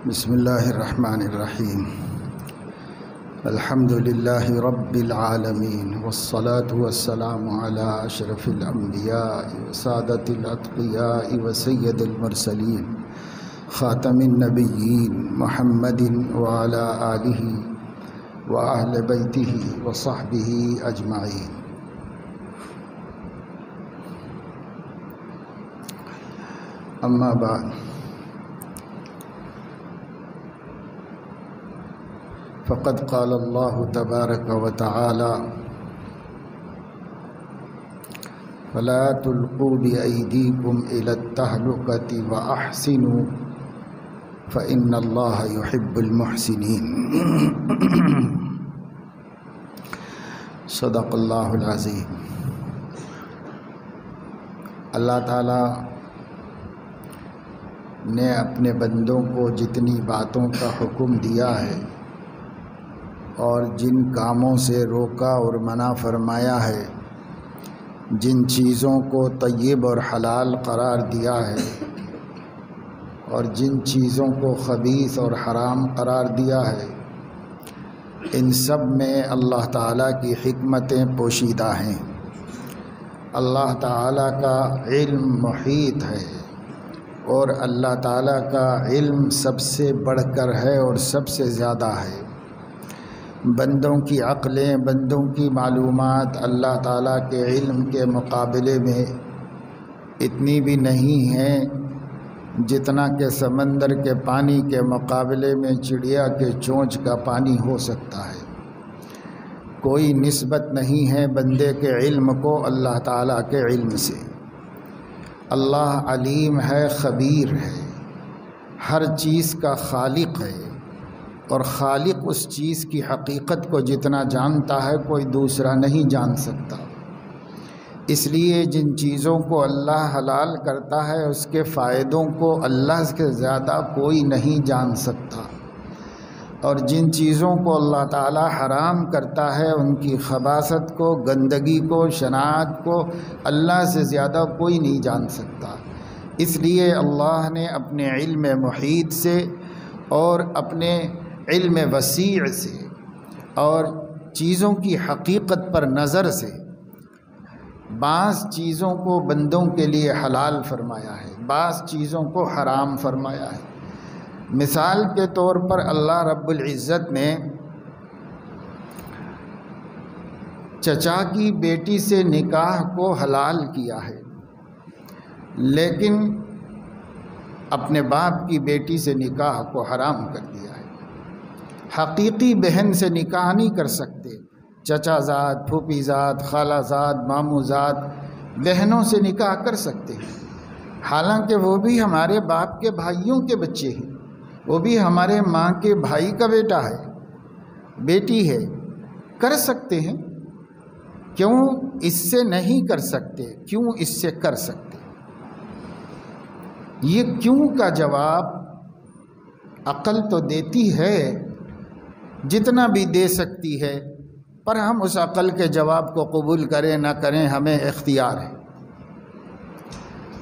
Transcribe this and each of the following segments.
بسم اللہ الرحمن الرحیم الحمد للہ رب العالمین والصلاة والسلام علی اشرف الانبیاء وسادۃ الاتقیاء وسید المرسلین خاتم النبیین محمد وعلی آلہ واہل بیتہ وصحبہ اجمعین۔ اما بعد، فقد قال اللہ تبارک و تعالی فلا تلقوا بأیدیکم الی التہلکۃ واحسنوا فإن اللہ یحب المحسنین۔ صدق اللہ العظیم۔ اللہ تعالی نے اپنے بندوں کو جتنی باتوں کا حکم دیا ہے اور جن کاموں سے روکا اور منع فرمایا ہے، جن چیزوں کو طیب اور حلال قرار دیا ہے اور جن چیزوں کو خبیث اور حرام قرار دیا ہے، ان سب میں اللہ تعالیٰ کی حکمتیں پوشیدہ ہیں۔ اللہ تعالیٰ کا علم محیط ہے اور اللہ تعالیٰ کا علم سب سے بڑھ کر ہے اور سب سے زیادہ ہے۔ بندوں کی عقلیں، بندوں کی معلومات اللہ تعالیٰ کے علم کے مقابلے میں اتنی بھی نہیں ہیں جتنا کہ سمندر کے پانی کے مقابلے میں چڑیا کے چونچ کا پانی ہو سکتا ہے۔ کوئی نسبت نہیں ہے بندے کے علم کو اللہ تعالیٰ کے علم سے۔ اللہ علیم ہے، خبیر ہے، ہر چیز کا خالق ہے، اور خالق اس چیز کی حقیقت کو جتنا جانتا ہے کوئی دوسرا نہیں جان سکتا۔ اس لیے جن چیزوں کو اللہ حلال کرتا ہے اس کے فائدوں کو اللہ سے زیادہ کوئی نہیں جان سکتا، اور جن چیزوں کو اللہ تعالی حرام کرتا ہے ان کی خباثت کو، گندگی کو، شناعت کو اللہ سے زیادہ کوئی نہیں جان سکتا۔ اس لیے اللہ نے اپنے علم محیط سے اور اپنے علم وسیع سے اور چیزوں کی حقیقت پر نظر سے بعض چیزوں کو بندوں کے لیے حلال فرمایا ہے، بعض چیزوں کو حرام فرمایا ہے۔ مثال کے طور پر اللہ رب العزت نے چچا کی بیٹی سے نکاح کو حلال کیا ہے، لیکن اپنے باپ کی بیٹی سے نکاح کو حرام کر دیا ہے۔ حقیقی بہن سے نکاح نہیں کر سکتے، چچا زاد، پھوپھی زاد، خالہ زاد، ماموں زاد بہنوں سے نکاح کر سکتے ہیں، حالانکہ وہ بھی ہمارے باپ کے بھائیوں کے بچے ہیں، وہ بھی ہمارے ماں کے بھائی کا بیٹا ہے، بیٹی ہے، کر سکتے ہیں۔ کیوں اس سے نہیں کر سکتے؟ کیوں اس سے کر سکتے؟ یہ کیوں کا جواب عقل تو دیتی ہے جتنا بھی دے سکتی ہے، پر ہم اس عقل کے جواب کو قبول کریں نہ کریں ہمیں اختیار ہے۔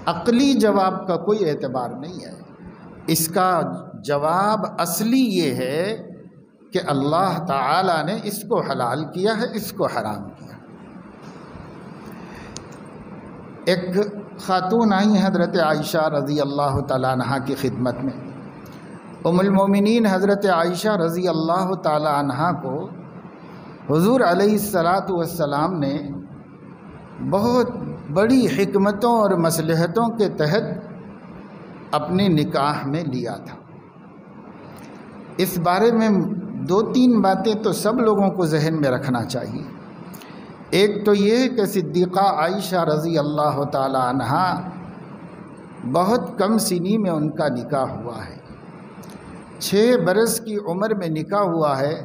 عقلی جواب کا کوئی اعتبار نہیں ہے، اس کا جواب اصلی یہ ہے کہ اللہ تعالی نے اس کو حلال کیا ہے، اس کو حرام کیا۔ ایک خاتون آئی حضرت عائشہ رضی اللہ تعالیٰ عنہ کی خدمت میں۔ ام المومنین حضرت عائشہ رضی اللہ تعالی عنہ کو حضور علیہ السلام نے بہت بڑی حکمتوں اور مصلحتوں کے تحت اپنے نکاح میں لیا تھا۔ اس بارے میں دو تین باتیں تو سب لوگوں کو ذہن میں رکھنا چاہیے۔ ایک تو یہ کہ صدیقہ عائشہ رضی اللہ تعالی عنہ بہت کم سنی میں ان کا نکاح ہوا ہے، 6 برس کی عمر میں نکاح ہوا ہے،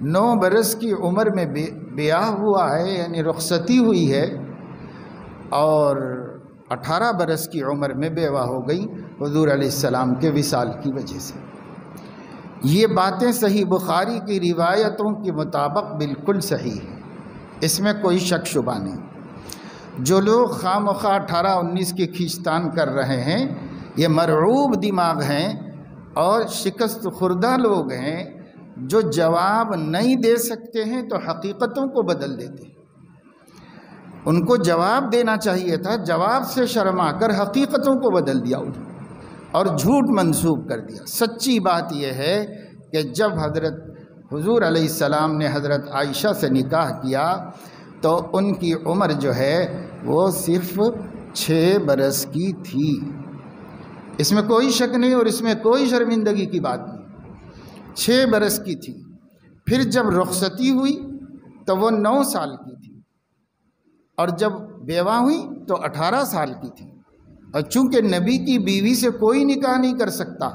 9 برس کی عمر میں بیاہ ہوا ہے یعنی رخصتی ہوئی ہے، اور 18 برس کی عمر میں بیوہ ہو گئی حضور علیہ السلام کے وصال کی وجہ سے۔ یہ باتیں صحیح بخاری کی روایتوں کے مطابق بالکل صحیح ہیں، اس میں کوئی شک شبہ نہیں۔ جو لوگ خواہ مخواہ 18-19 کی کھینچتان کر رہے ہیں یہ مرعوب دماغ ہیں، اور شکست خوردہ لوگ ہیں جو جواب نہیں دے سکتے ہیں تو حقیقتوں کو بدل دیتے ہیں۔ ان کو جواب دینا چاہیے تھا، جواب سے شرما کر حقیقتوں کو بدل دیا اور جھوٹ منسوب کر دیا۔ سچی بات یہ ہے کہ جب حضرت حضور علیہ السلام نے حضرت عائشہ سے نکاح کیا تو ان کی عمر جو ہے وہ صرف 6 برس کی تھی۔ اس میں کوئی شک نہیں اور اس میں کوئی شرمندگی کی بات نہیں، 6 برس کی تھی۔ پھر جب رخصتی ہوئی تو وہ 9 سال کی تھی، اور جب بیوہ ہوئی تو 18 سال کی تھی۔ اور چونکہ نبی کی بیوی سے کوئی نکاح نہیں کر سکتا،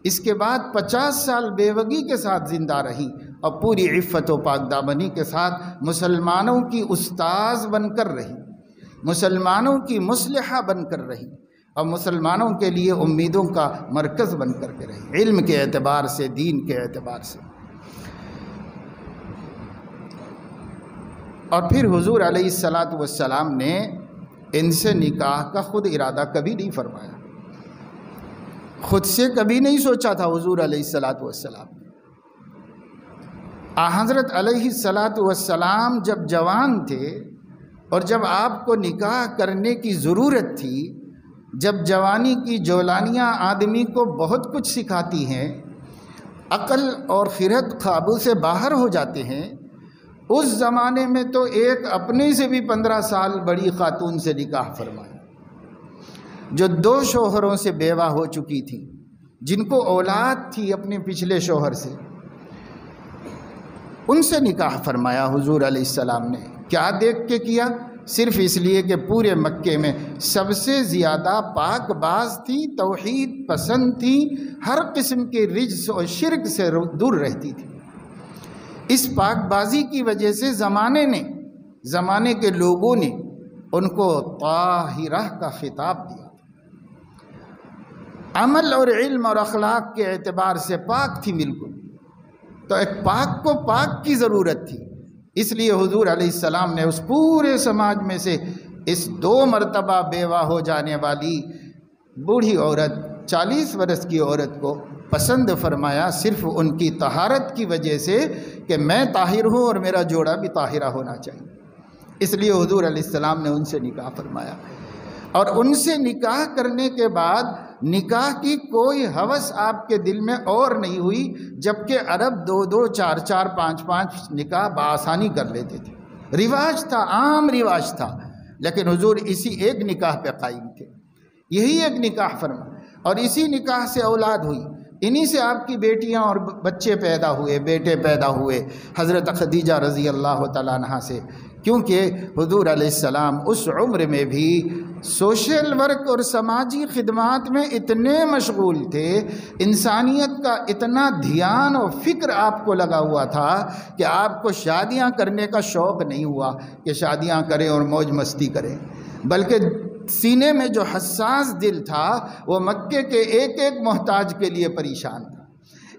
اس کے بعد 50 سال بیوگی کے ساتھ زندہ رہی اور پوری عفت و پاک دامنی کے ساتھ مسلمانوں کی استاذ بن کر رہی، مسلمانوں کی مصلحہ بن کر رہی، اور مسلمانوں کے لیے امیدوں کا مرکز بن کر کے رہی، علم کے اعتبار سے، دین کے اعتبار سے۔ اور پھر حضور علیہ السلام نے ان سے نکاح کا خود ارادہ کبھی نہیں فرمایا، خود سے کبھی نہیں سوچا تھا حضور علیہ السلام۔ حضرت علیہ السلام جب جوان تھے اور جب آپ کو نکاح کرنے کی ضرورت تھی، جب جوانی کی جولانیاں آدمی کو بہت کچھ سکھاتی ہیں، عقل اور خرد قابو سے باہر ہو جاتے ہیں، اس زمانے میں تو ایک اپنے سے بھی 15 سال بڑی خاتون سے نکاح فرمایا، جو 2 شوہروں سے بیوہ ہو چکی تھی، جن کو اولاد تھی اپنے پچھلے شوہر سے، ان سے نکاح فرمایا حضور علیہ السلام نے۔ کیا دیکھ کے کیا؟ صرف اس لیے کہ پورے مکے میں سب سے زیادہ پاک باز تھی، توحید پسند تھی، ہر قسم کے رجس اور شرک سے دور رہتی تھی۔ اس پاک بازی کی وجہ سے زمانے کے لوگوں نے ان کو طاہرہ کا خطاب دیا۔ عمل اور علم اور اخلاق کے اعتبار سے پاک تھی بالکل، تو ایک پاک کو پاک کی ضرورت تھی، اس لیے حضور علیہ السلام نے اس پورے سماج میں سے اس 2 مرتبہ بیوہ ہو جانے والی بوڑھی عورت، 40 برس کی عورت کو پسند فرمایا، صرف ان کی طہارت کی وجہ سے کہ میں طاہر ہوں اور میرا جوڑا بھی طاہرہ ہونا چاہیے، اس لیے حضور علیہ السلام نے ان سے نکاح فرمایا۔ اور ان سے نکاح کرنے کے بعد نکاح کی کوئی ہوس آپ کے دل میں اور نہیں ہوئی، جبکہ عرب 2-2 4-4 5-5 نکاح بآسانی کر لیتے تھے، رواج تھا، عام رواج تھا، لیکن حضور اسی ایک نکاح پہ قائم تھے، یہی ایک نکاح فرما، اور اسی نکاح سے اولاد ہوئی، انہی سے آپ کی بیٹیاں اور بچے پیدا ہوئے، بیٹے پیدا ہوئے حضرت خدیجہ رضی اللہ تعالیٰ عنہا سے، کیونکہ حضور علیہ السلام اس عمر میں بھی سوشل ورک اور سماجی خدمات میں اتنے مشغول تھے، انسانیت کا اتنا دھیان اور فکر آپ کو لگا ہوا تھا کہ آپ کو شادیاں کرنے کا شوق نہیں ہوا کہ شادیاں کریں اور موج مستی کریں، بلکہ سینے میں جو حساس دل تھا وہ مکے کے ایک ایک محتاج کے لیے پریشان تھا،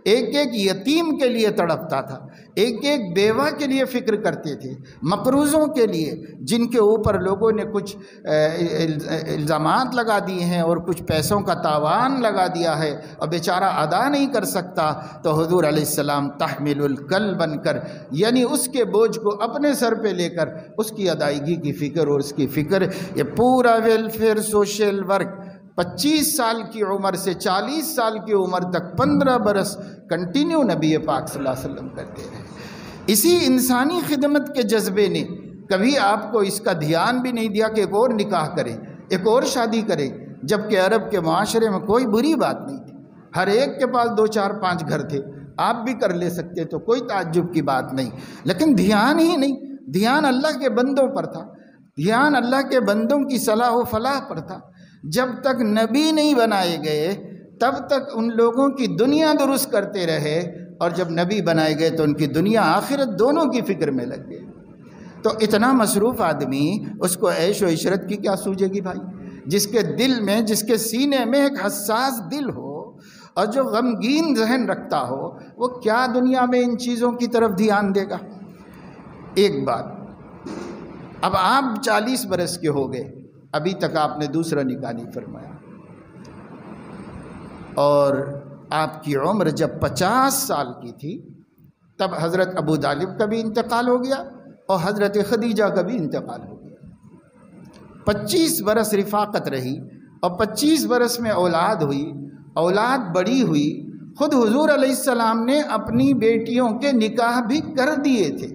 ایک ایک یتیم کے لیے تڑپتا تھا، ایک ایک بیوہ کے لیے فکر کرتے تھے، مقروضوں کے لیے جن کے اوپر لوگوں نے کچھ الزامات لگا دیے ہیں اور کچھ پیسوں کا تاوان لگا دیا ہے اور بیچارہ ادا نہیں کر سکتا، تو حضور علیہ السلام تحمل الکل بن کر، یعنی اس کے بوجھ کو اپنے سر پہ لے کر اس کی ادائیگی کی فکر اور اس کی فکر، یہ پورا ویلفیئر سوشل ورک 25 سال کی عمر سے 40 سال کی عمر تک 15 برس کنٹینیو نبی پاک صلی اللہ علیہ وسلم کرتے رہے۔ اسی انسانی خدمت کے جذبے نے کبھی آپ کو اس کا دھیان بھی نہیں دیا کہ ایک اور نکاح کریں، ایک اور شادی کریں، جبکہ عرب کے معاشرے میں کوئی بری بات نہیں تھی، ہر ایک کے پاس 2 4 5 گھر تھے، آپ بھی کر لے سکتے تو کوئی تعجب کی بات نہیں، لیکن دھیان ہی نہیں، دھیان اللہ کے بندوں پر تھا، دھیان اللہ کے بندوں کی صلاح و فلاح پر تھا۔ جب تک نبی نہیں بنائے گئے تب تک ان لوگوں کی دنیا درست کرتے رہے، اور جب نبی بنائے گئے تو ان کی دنیا آخرت دونوں کی فکر میں لگ گئے۔ تو اتنا مصروف آدمی، اس کو عیش و عشرت کی کیا سوجے گی بھائی؟ جس کے دل میں، جس کے سینے میں ایک حساس دل ہو اور جو غمگین ذہن رکھتا ہو، وہ کیا دنیا میں ان چیزوں کی طرف دھیان دے گا؟ ایک بات، اب آپ 40 برس کے ہو گئے، ابھی تک آپ نے دوسرا نکاح نہیں فرمایا، اور آپ کی عمر جب 50 سال کی تھی تب حضرت ابو طالب کا بھی انتقال ہو گیا اور حضرت خدیجہ کا بھی انتقال ہو گیا۔ 25 برس رفاقت رہی اور 25 برس میں اولاد ہوئی، اولاد بڑی ہوئی۔ خود حضور علیہ السلام نے اپنی بیٹیوں کے نکاح بھی کر دیے تھے،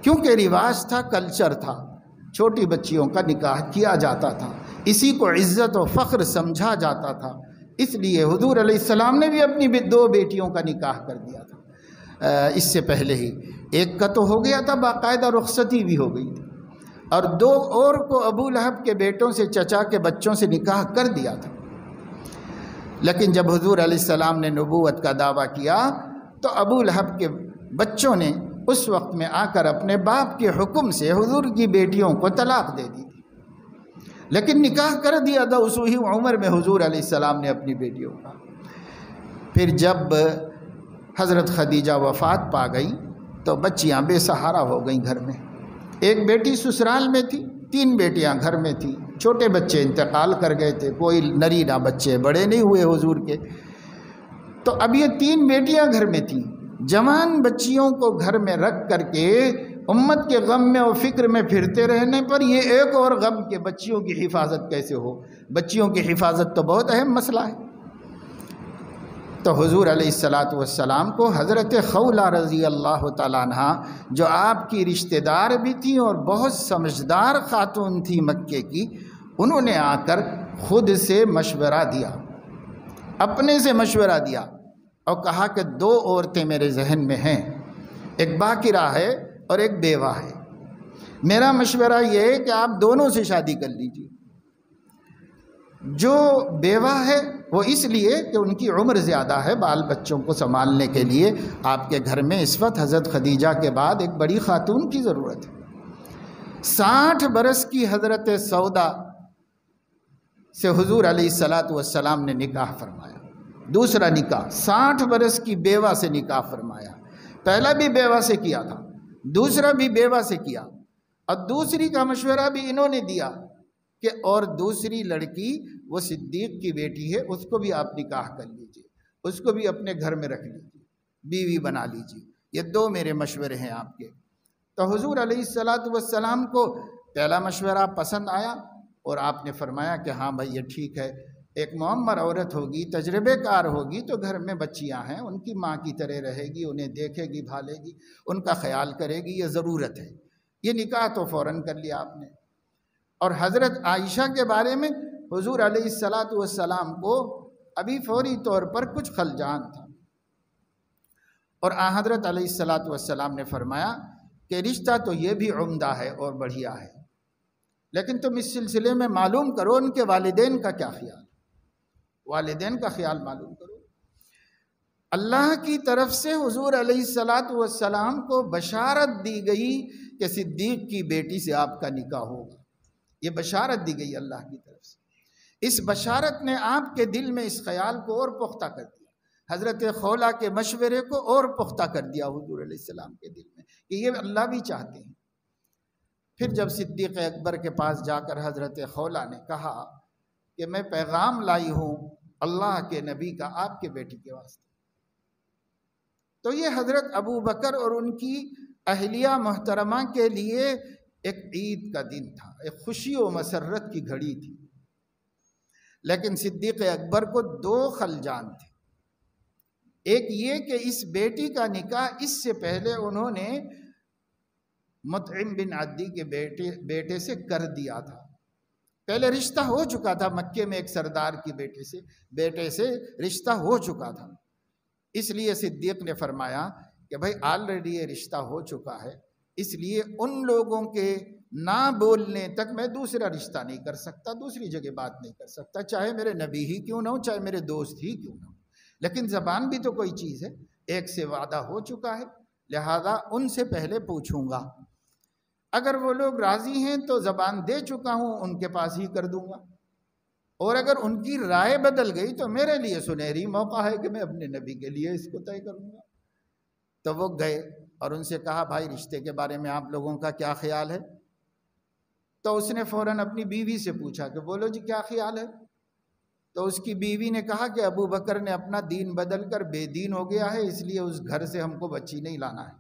کیونکہ رواج تھا، کلچر تھا، چھوٹی بچیوں کا نکاح کیا جاتا تھا، اسی کو عزت و فخر سمجھا جاتا تھا، اس لیے حضور علیہ السلام نے بھی اپنی 2 بیٹیوں کا نکاح کر دیا تھا۔ اس سے پہلے ہی ایک کا تو ہو گیا تھا، باقاعدہ رخصتی بھی ہو گئی تھی، اور 2 اور کو ابو لہب کے بیٹوں سے، چچا کے بچوں سے نکاح کر دیا تھا۔ لیکن جب حضور علیہ السلام نے نبوت کا دعویٰ کیا تو ابو لہب کے بچوں نے اس وقت میں آ کر اپنے باپ کے حکم سے حضور کی بیٹیوں کو طلاق دے دی تھی، لیکن نکاح کر دیا تھا اسی عمر میں حضور علیہ السلام نے اپنی بیٹیوں کا۔ پھر جب حضرت خدیجہ وفات پا گئی تو بچیاں بے سہارا ہو گئیں گھر میں۔ ایک بیٹی سسرال میں تھی، 3 بیٹیاں گھر میں تھیں، چھوٹے بچے انتقال کر گئے تھے، کوئی نرینہ بچے بڑے نہیں ہوئے حضور کے، تو اب یہ 3 بیٹیاں گھر میں تھیں۔ جوان بچیوں کو گھر میں رکھ کر کے امت کے غم میں اور فکر میں پھرتے رہنے پر یہ ایک اور غم کہ بچیوں کی حفاظت کیسے ہو۔ بچیوں کی حفاظت تو بہت اہم مسئلہ ہے۔ تو حضور علیہ السلام کو حضرت خولہ رضی اللہ تعالیٰ عنہ، جو آپ کی رشتہ دار بھی تھی اور بہت سمجھدار خاتون تھی مکے کی، انہوں نے آ کر خود سے مشورہ دیا، اپنے سے مشورہ دیا اور کہا کہ 2 عورتیں میرے ذہن میں ہیں، ایک باکرہ ہے اور ایک بیوہ ہے۔ میرا مشورہ یہ ہے کہ آپ دونوں سے شادی کر لیجیے۔ جو بیوہ ہے وہ اس لیے کہ ان کی عمر زیادہ ہے، بال بچوں کو سنبھالنے کے لیے آپ کے گھر میں اس وقت حضرت خدیجہ کے بعد ایک بڑی خاتون کی ضرورت ہے۔ 60 برس کی حضرت سودا سے حضور علیہ السلام نے نکاح فرمایا، دوسرا نکاح 60 برس کی بیوہ سے نکاح فرمایا۔ پہلا بھی بیوہ سے کیا تھا، دوسرا بھی بیوہ سے کیا، اور دوسری کا مشورہ بھی انہوں نے دیا کہ اور دوسری لڑکی وہ صدیق کی بیٹی ہے، اس کو بھی آپ نکاح کر لیجئے، اس کو بھی اپنے گھر میں رکھ لیجئے، بیوی بنا لیجئے۔ یہ 2 میرے مشورے ہیں آپ کے۔ تو حضور علیہ السلام کو پہلا مشورہ پسند آیا اور آپ نے فرمایا کہ ہاں بھائی یہ ٹھیک ہے، ایک معمر عورت ہوگی، تجربے کار ہوگی، تو گھر میں بچیاں ہیں، ان کی ماں کی طرح رہے گی، انہیں دیکھے گی، بھالے گی، ان کا خیال کرے گی، یہ ضرورت ہے۔ یہ نکاح تو فوراً کر لیا آپ نے۔ اور حضرت عائشہ کے بارے میں حضور علیہ السلام کو ابھی فوری طور پر کچھ خلجان تھا، اور حضرت علیہ السلام نے فرمایا کہ رشتہ تو یہ بھی عمدہ ہے اور بڑھیا ہے، لیکن تم اس سلسلے میں معلوم کرو ان کے والدین کا کیا خیال، والدین کا خیال معلوم کرو۔ اللہ کی طرف سے حضور علیہ السلام کو بشارت دی گئی کہ صدیق کی بیٹی سے آپ کا نکاح ہوگا، یہ بشارت دی گئی اللہ کی طرف سے۔ اس بشارت نے آپ کے دل میں اس خیال کو اور پختہ کر دیا، حضرت خولہ کے مشورے کو اور پختہ کر دیا حضور علیہ السلام کے دل میں کہ یہ اللہ بھی چاہتے ہیں۔ پھر جب صدیق اکبر کے پاس جا کر حضرت خولہ نے کہا کہ میں پیغام لائی ہوں اللہ کے نبی کا آپ کے بیٹی کے واسطے، تو یہ حضرت ابو بکر اور ان کی اہلیہ محترمہ کے لیے ایک عید کا دن تھا، ایک خوشی و مسرت کی گھڑی تھی۔ لیکن صدیق اکبر کو 2 خلجان تھے، ایک یہ کہ اس بیٹی کا نکاح اس سے پہلے انہوں نے مطعم بن عدی کے بیٹے سے کر دیا تھا، پہلے رشتہ ہو چکا تھا، مکے میں ایک سردار کی بیٹے سے رشتہ ہو چکا تھا۔ اس لیے صدیق نے فرمایا کہ بھائی آلریڈی یہ رشتہ ہو چکا ہے، اس لیے ان لوگوں کے نہ بولنے تک میں دوسرا رشتہ نہیں کر سکتا، دوسری جگہ بات نہیں کر سکتا، چاہے میرے نبی ہی کیوں نہ ہو، چاہے میرے دوست ہی کیوں نہ ہو، لیکن زبان بھی تو کوئی چیز ہے، ایک سے وعدہ ہو چکا ہے، لہذا ان سے پہلے پوچھوں گا، اگر وہ لوگ راضی ہیں تو زبان دے چکا ہوں، ان کے پاس ہی کر دوں گا، اور اگر ان کی رائے بدل گئی تو میرے لیے سنہری موقع ہے کہ میں اپنے نبی کے لیے اس کو طے کروں گا۔ تو وہ گئے اور ان سے کہا بھائی رشتے کے بارے میں آپ لوگوں کا کیا خیال ہے؟ تو اس نے فوراً اپنی بیوی سے پوچھا کہ بولو جی کیا خیال ہے؟ تو اس کی بیوی نے کہا کہ ابو بکر نے اپنا دین بدل کر بے دین ہو گیا ہے، اس لیے اس گھر سے ہم کو بچی نہیں لانا ہے۔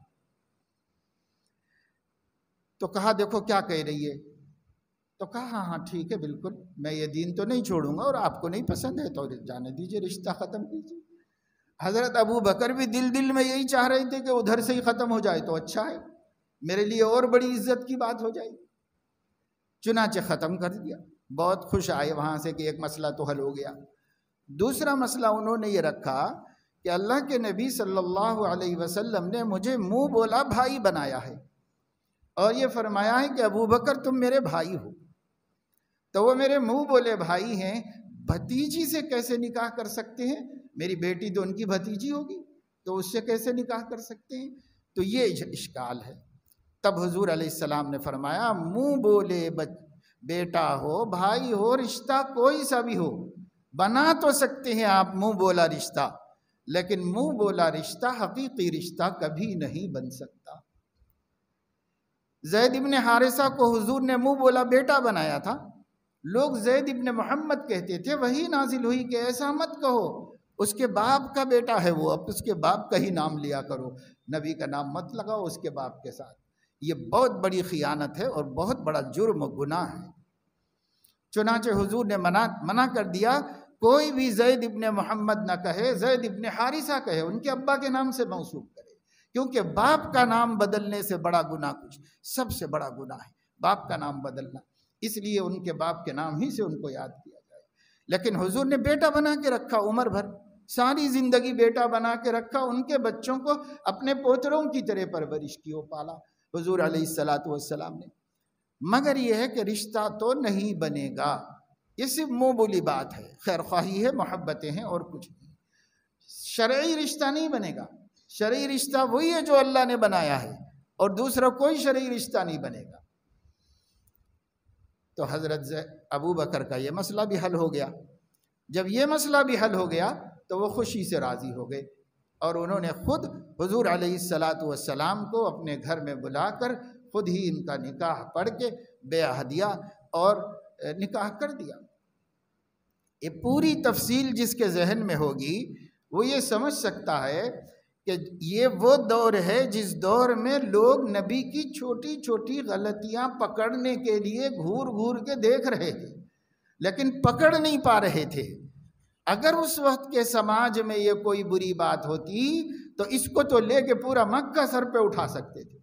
تو کہا دیکھو کیا کہہ رہی ہے؟ تو کہا ہاں ہاں ٹھیک ہے، بالکل میں یہ دین تو نہیں چھوڑوں گا، اور آپ کو نہیں پسند ہے تو جانے دیجئے، رشتہ ختم کیجئے۔ حضرت ابو بکر بھی دل میں یہی چاہ رہے تھے کہ ادھر سے ہی ختم ہو جائے تو اچھا ہے، میرے لیے اور بڑی عزت کی بات ہو جائے۔ چنانچہ ختم کر دیا، بہت خوش آئے وہاں سے کہ ایک مسئلہ تو حل ہو گیا۔ دوسرا مسئلہ انہوں نے یہ رکھا کہ اللہ کے نبی صلی اللہ علیہ وسلم نے مجھے منہ بولا بھائی بنایا ہے، اور یہ فرمایا ہے کہ ابو بکر تم میرے بھائی ہو، تو وہ میرے منہ بولے بھائی ہیں، بھتیجی سے کیسے نکاح کر سکتے ہیں؟ میری بیٹی تو ان کی بھتیجی ہوگی، تو اس سے کیسے نکاح کر سکتے ہیں؟ تو یہ اشکال ہے۔ تب حضور علیہ السلام نے فرمایا منہ بولے بیٹا ہو، بھائی ہو، رشتہ کوئی سا بھی ہو، بنا تو سکتے ہیں آپ منہ بولا رشتہ، لیکن منہ بولا رشتہ حقیقی رشتہ کبھی نہیں بن سکتا۔ زید ابن حارثہ کو حضور نے منہ بولا بیٹا بنایا تھا، لوگ زید ابن محمد کہتے تھے، وہی نازل ہوئی کہ ایسا مت کہو، اس کے باپ کا بیٹا ہے وہ، اب اس کے باپ کا ہی نام لیا کرو، نبی کا نام مت لگاؤ اس کے باپ کے ساتھ۔ یہ بہت بڑی خیانت ہے اور بہت بڑا جرم و گناہ ہے۔ چنانچہ حضور نے منع کر دیا، کوئی بھی زید ابن محمد نہ کہے، زید ابن حارثہ کہے، ان کے ابا کے نام سے موصوف کرے، کیونکہ باپ کا نام بدلنے سے بڑا گناہ کچھ، سب سے بڑا گناہ ہے باپ کا نام بدلنا، اس لیے ان کے باپ کے نام ہی سے ان کو یاد کیا جائے۔ لیکن حضور نے بیٹا بنا کے رکھا، عمر بھر ساری زندگی بیٹا بنا کے رکھا، ان کے بچوں کو اپنے پوتروں کی طرح پرورش کی، وہ پالا حضور علیہ السلام نے۔ مگر یہ ہے کہ رشتہ تو نہیں بنے گا، یہ صرف منہ بولی بات ہے، خیر خواہی ہے، محبتیں ہیں اور کچھ نہیں، شرعی رشتہ نہیں بنے گا۔ شرعی رشتہ وہی ہے جو اللہ نے بنایا ہے، اور دوسرا کوئی شرعی رشتہ نہیں بنے گا۔ تو حضرت ابو بکر کا یہ مسئلہ بھی حل ہو گیا۔ جب یہ مسئلہ بھی حل ہو گیا تو وہ خوشی سے راضی ہو گئے، اور انہوں نے خود حضور علیہ السلام کو اپنے گھر میں بلا کر خود ہی ان کا نکاح پڑھ کے بیعہ دیا اور نکاح کر دیا۔ یہ پوری تفصیل جس کے ذہن میں ہوگی وہ یہ سمجھ سکتا ہے کہ یہ وہ دور ہے جس دور میں لوگ نبی کی چھوٹی چھوٹی غلطیاں پکڑنے کے لیے گھور گھور کے دیکھ رہے تھے، لیکن پکڑ نہیں پا رہے تھے۔ اگر اس وقت کے سماج میں یہ کوئی بری بات ہوتی تو اس کو تو لے کے پورا مکہ سر پہ اٹھا سکتے تھے،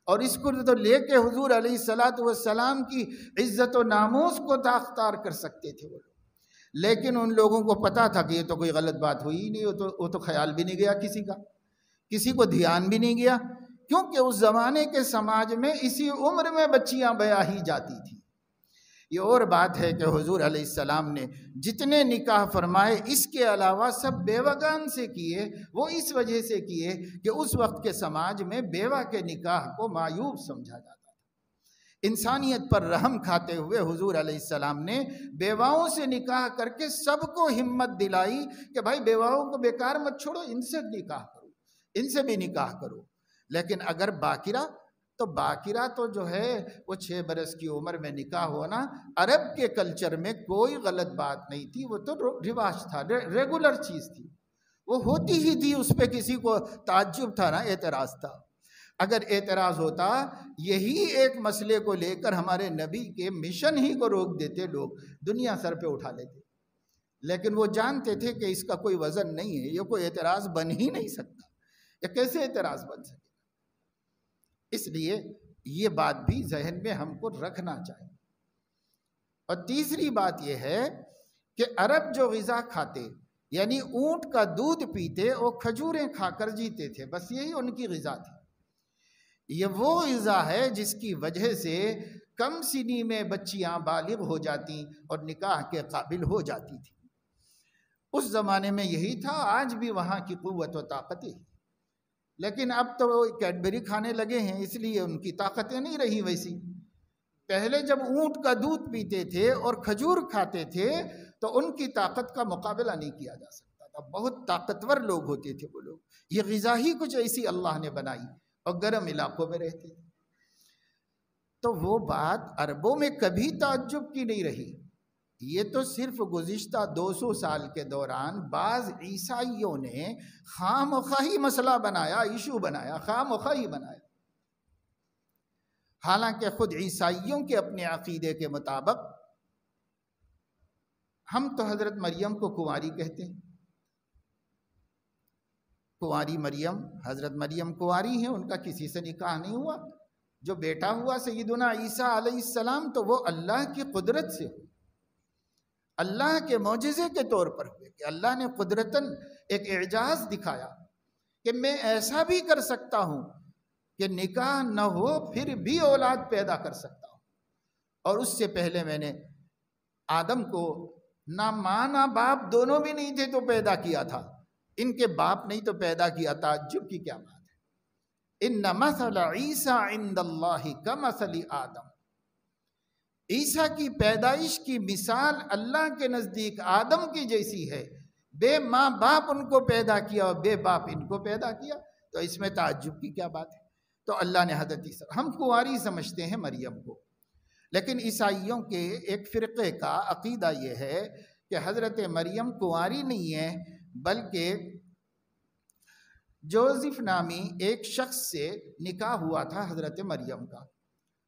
اور اس کو تو لے کے حضور علیہ السلام کی عزت و ناموس کو داغدار کر سکتے تھے وہ لوگ۔ لیکن ان لوگوں کو پتا تھا کہ یہ تو کوئی غلط بات ہوئی ہی نہیں، وہ تو خیال بھی نہیں گیا کسی کا، کسی کو دھیان بھی نہیں گیا، کیونکہ اس زمانے کے سماج میں اسی عمر میں بچیاں بیاہ ہی جاتی تھیں۔ یہ اور بات ہے کہ حضور علیہ السلام نے جتنے نکاح فرمائے اس کے علاوہ سب بیوگان سے کیے، وہ اس وجہ سے کیے کہ اس وقت کے سماج میں بیوہ کے نکاح کو معیوب سمجھا جاتا تھا۔ انسانیت پر رحم کھاتے ہوئے حضور علیہ السلام نے بیواؤں سے نکاح کر کے سب کو ہمت دلائی کہ بھائی بیواؤں کو بیکار مت چھوڑو، ان سے نکاح کرو، ان سے بھی نکاح کرو۔ لیکن اگر باقرہ تو جو ہے وہ 6 برس کی عمر میں نکاح ہونا عرب کے کلچر میں کوئی غلط بات نہیں تھی، وہ تو رواج تھا، ریگولر چیز تھی، وہ ہوتی ہی تھی، اس پہ کسی کو تعجب تھا نہ اعتراض تھا۔ اگر اعتراض ہوتا، یہی ایک مسئلے کو لے کر ہمارے نبی کے مشن ہی کو روک دیتے لوگ، دنیا سر پہ اٹھا لیتے، لیکن وہ جانتے تھے کہ اس کا کوئی وزن نہیں ہے، یہ کوئی اعتراض بن ہی نہیں سکتا، یہ کیسے اعتراض بن سکے؟ اس لیے یہ بات بھی ذہن میں ہم کو رکھنا چاہیے۔ اور تیسری بات یہ ہے کہ عرب جو غذا کھاتے، یعنی اونٹ کا دودھ پیتے اور کھجوریں کھا کر جیتے تھے، بس یہی ان کی غذا تھی۔ یہ وہ غذا ہے جس کی وجہ سے کم سنی میں بچیاں بالغ ہو جاتی اور نکاح کے قابل ہو جاتی تھی۔ اس زمانے میں یہی تھا، آج بھی وہاں کی قوت و طاقتیں، لیکن اب تو وہ کیڈبری کھانے لگے ہیں، اس لیے ان کی طاقتیں نہیں رہی ویسی۔ پہلے جب اونٹ کا دودھ پیتے تھے اور کھجور کھاتے تھے تو ان کی طاقت کا مقابلہ نہیں کیا جا سکتا تھا، بہت طاقتور لوگ ہوتے تھے وہ لوگ۔ یہ غذا ہی کچھ ایسی اللہ نے بنائی، اور گرم علاقوں میں رہتے تھے، تو وہ بات عربوں میں کبھی تعجب کی نہیں رہی۔ یہ تو صرف گزشتہ 200 سال کے دوران بعض عیسائیوں نے خام خواہی مسئلہ بنایا، ایشو بنایا، خام خواہی بنایا، حالانکہ خود عیسائیوں کے اپنے عقیدے کے مطابق ہم تو حضرت مریم کو کنواری کہتے ہیں، کنواری مریم، حضرت مریم کنواری ہیں، ان کا کسی سے نکاح نہیں ہوا، جو بیٹا ہوا سیدنا عیسیٰ علیہ السلام تو وہ اللہ کی قدرت سے ہوا، اللہ کے معجزے کے طور پر ہوئے کہ اللہ نے قدرتاً ایک اعجاز دکھایا کہ میں ایسا بھی کر سکتا ہوں کہ نکاح نہ ہو پھر بھی اولاد پیدا کر سکتا ہوں، اور اس سے پہلے میں نے آدم کو نہ ماں نہ باپ دونوں بھی نہیں تھے تو پیدا کیا تھا، ان کے باپ نہیں تو پیدا کیا، تعجب کی کیا بات ہے۔ ان مثل عیسیٰ عند اللہ کمثل آدم، عیسیٰ کی پیدائش کی مثال اللہ کے نزدیک آدم کی جیسی ہے، بے ماں باپ ان کو پیدا کیا اور بے باپ ان کو پیدا کیا، تو اس میں تعجب کی کیا بات ہے۔ تو اللہ نے حضرت عیسیٰ، ہم کنواری سمجھتے ہیں مریم کو، لیکن عیسائیوں کے ایک فرقے کا عقیدہ یہ ہے کہ حضرت مریم کنواری نہیں ہے، بلکہ جوزف نامی ایک شخص سے نکاح ہوا تھا حضرت مریم کا،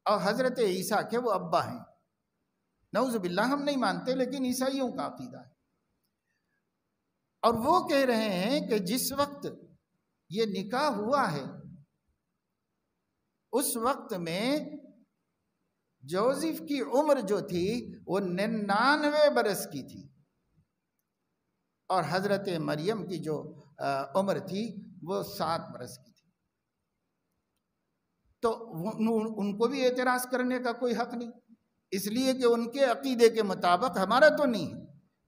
اور حضرت عیسیٰ کے وہ ابا ہیں۔ نعوذ باللہ، ہم نہیں مانتے لیکن عیسائیوں کا عقیدہ ہے، اور وہ کہہ رہے ہیں کہ جس وقت یہ نکاح ہوا ہے اس وقت میں جوزف کی عمر جو تھی وہ 99 برس کی تھی، اور حضرت مریم کی جو عمر تھی وہ 7 برس کی تھی، تو ان کو بھی اعتراض کرنے کا کوئی حق نہیں، اس لیے کہ ان کے عقیدے کے مطابق، ہمارا تو نہیں ہے،